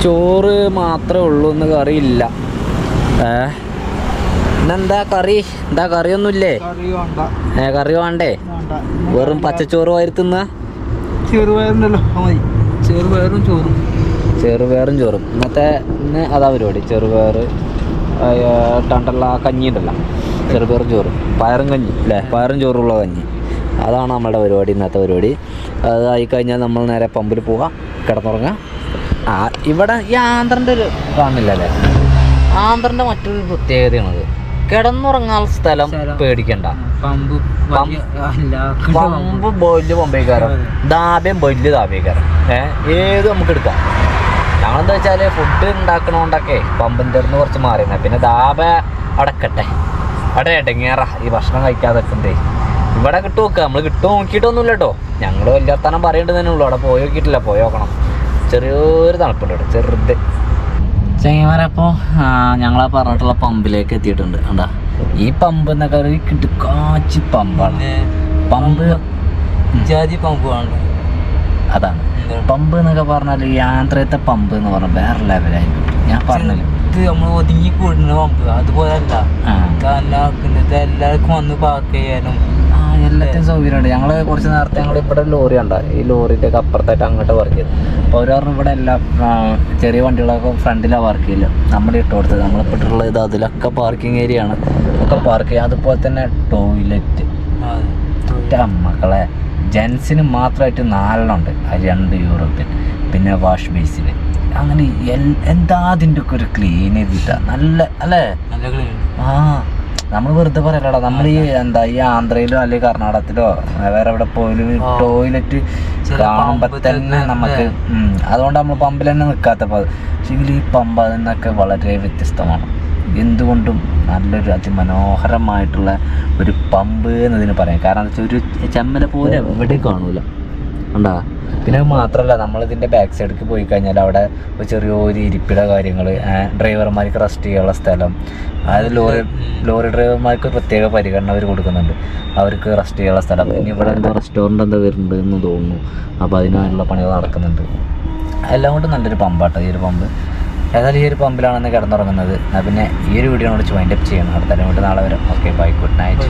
ചോറ് മാത്രമേ ഉള്ളൂ, എന്ന് കറിയില്ല. ഇന്നെന്താ കറി? എന്താ കറിയൊന്നുമില്ലേ? കറി വേണ്ടേ? വെറും പച്ചച്ചോറ് വരുത്തുന്ന ചെറുപയറും ചോറും. ഇന്ന് അതാ പരിപാടി. ചെറുപയർ ടണ്ടല്ല കഞ്ഞി ഉണ്ടല്ലോ, ചെറുപയറും ചോറും, പയറും കഞ്ഞി അല്ലേ? പയറും ചോറുള്ള കഞ്ഞി. അതാണ് നമ്മളുടെ പരിപാടി, ഇന്നത്തെ പരിപാടി. അതായി കഴിഞ്ഞാൽ നമ്മൾ നേരെ പമ്പിൽ പോവാം, കിടന്നുറങ്ങാം. ഇവിടെ ഈ ആന്ധ്രൻ്റെ ഒരു കാണില്ലല്ലേ? ആന്ധ്രൻ്റെ മറ്റൊരു പ്രത്യേകതയാണത്. കിടന്നുറങ്ങാനുള്ള സ്ഥലം പേടിക്കണ്ട. പമ്പ് പമ്പ് വലിയ പമ്പേക്കാരം, ദാബയും വലിയ ദാബേക്കാരം. ഏത് നമുക്ക് എടുക്കാം. ഞങ്ങളെന്താ വെച്ചാൽ ഫുഡ് ഉണ്ടാക്കണോണ്ടൊക്കെ പമ്പിൻ്റെ അടുത്ത് കുറച്ച് മാറിയിരുന്നത്. പിന്നെ ദാബ അടക്കട്ടെ, അവിടെ ഇടങ്ങേറ ഈ ഭക്ഷണം കഴിക്കാതെ വെക്കണ്ടേ. ഇവിടെ കിട്ടും നോക്കുക, നമ്മൾ കിട്ടും നോക്കിയിട്ടൊന്നുമില്ല കേട്ടോ. ഞങ്ങൾ വലിയ വർത്താനം പറയേണ്ടത് തന്നെ ഉള്ളൂ. അവിടെ പോയി നോക്കിയിട്ടില്ല, പോയി നോക്കണം. ചെറിയൊരു തണുപ്പുണ്ട് ഇവിടെ, ചെറുത്. ചെങ്ങന്മാരപ്പോൾ ഞങ്ങളാ പറഞ്ഞിട്ടുള്ള പമ്പിലേക്ക് എത്തിയിട്ടുണ്ട്. കണ്ടാ ഈ പമ്പ് എന്നൊക്കെ ഒരു കിടുക്കാച്ചി പമ്പാണ്. പമ്പ് ജാതി പമ്പ് ആണ്. അതാണ് പമ്പ് എന്നൊക്കെ പറഞ്ഞാൽ ഈ ആന്ധ്രത്തെ പമ്പ് എന്ന് പറഞ്ഞാൽ വേറെ ലെവലായിരിക്കും. ഞാൻ പറഞ്ഞില്ല, ഇത് നമ്മൾ ഒതുങ്ങി കൂടുന്ന പമ്പ് അതുപോലെ അല്ല. എല്ലാവർക്കും വന്ന് പാർക്ക് ചെയ്യാനും എല്ലാത്തിനും സൗകര്യമുണ്ട്. ഞങ്ങൾ കുറച്ച് നേരത്തെ ഞങ്ങൾ ഇവിടെ ലോറി ഉണ്ട്, ഈ ലോറിൻ്റെ ഒക്കെ അപ്പുറത്തായിട്ട് അങ്ങോട്ട് വർക്ക് ചെയ്തു. അപ്പോൾ അവർ പറഞ്ഞു ഇവിടെ എല്ലാം ചെറിയ വണ്ടികളൊക്കെ ഫ്രണ്ടിലാണ് പാർക്ക് ചെയ്യില്ല, നമ്മൾ ഇട്ട് കൊടുത്തത്. നമ്മളിപ്പോൾ ഇട്ടുള്ള ഇത് അതിലൊക്കെ പാർക്കിംഗ് ഏരിയ ആണ്, ഒക്കെ പാർക്ക് ചെയ്യുക. അതുപോലെ തന്നെ ടോയ്ലറ്റ് മക്കളെ ജെൻസിന് മാത്രമായിട്ട് 4 ഉണ്ട്, അത് €2. പിന്നെ വാഷ് ബേസിന് അങ്ങനെ എന്താ അതിൻ്റെ ഒക്കെ ഒരു ക്ലീൻ ചെയ്തിട്ടാ നല്ല അല്ലേ. നമ്മൾ വെറുതെ പറയലടാ, നമ്മൾ ഈ ഈ ആന്ധ്രയിലോ അല്ലെങ്കിൽ കർണാടകത്തിലോ വേറെ എവിടെ പോയാലും ടോയ്ലറ്റ് കാണുമ്പോൾ തന്നെ നമുക്ക് അതുകൊണ്ട് നമ്മൾ പമ്പിൽ തന്നെ നിൽക്കാത്തപ്പോൾ. പക്ഷേ ഈ പമ്പ് അതിൽ നിന്നൊക്കെ വളരെ വ്യത്യസ്തമാണ്. എന്തുകൊണ്ടും നല്ലൊരു അതിമനോഹരമായിട്ടുള്ള ഒരു പമ്പ് എന്നതിന് പറയാം. കാരണം എന്താ വെച്ചാൽ ഒരു ചെമ്മല പോലെ എവിടെയും കാണൂല ഉണ്ടാ. പിന്നെ മാത്രമല്ല, നമ്മളിതിൻ്റെ ബാക്ക് സൈഡിലേക്ക് പോയി കഴിഞ്ഞാൽ അവിടെ ഒരു ചെറിയൊരു ഇരിപ്പിട കാര്യങ്ങൾ, ഡ്രൈവർമാർക്ക് റെസ്റ്റ് ചെയ്യാനുള്ള സ്ഥലം, അതായത് ലോറി ഡ്രൈവർമാർക്ക് പ്രത്യേക പരിഗണന അവർ കൊടുക്കുന്നുണ്ട്, അവർക്ക് റെസ്റ്റ് ചെയ്യാനുള്ള സ്ഥലം. ഇനി ഇവിടെ എന്താ റെസ്റ്റോറൻറ്റ് എന്താ വരുന്നുണ്ട് എന്ന് തോന്നുന്നു. അപ്പോൾ അതിനുള്ള പണികൾ നടക്കുന്നുണ്ട്. എല്ലാം കൊണ്ടും നല്ലൊരു പമ്പാട്ടോ ഈ ഒരു പമ്പ്. ഏതായാലും ഈ ഒരു പമ്പിലാണെന്ന് കിടന്നുറങ്ങുന്നത്. പിന്നെ ഈ ഒരു വീഡിയോ വൈൻഡപ്പ് ചെയ്യണം. അടുത്ത വീണ്ടും നാളെ വരാം. Okay, bye, good night.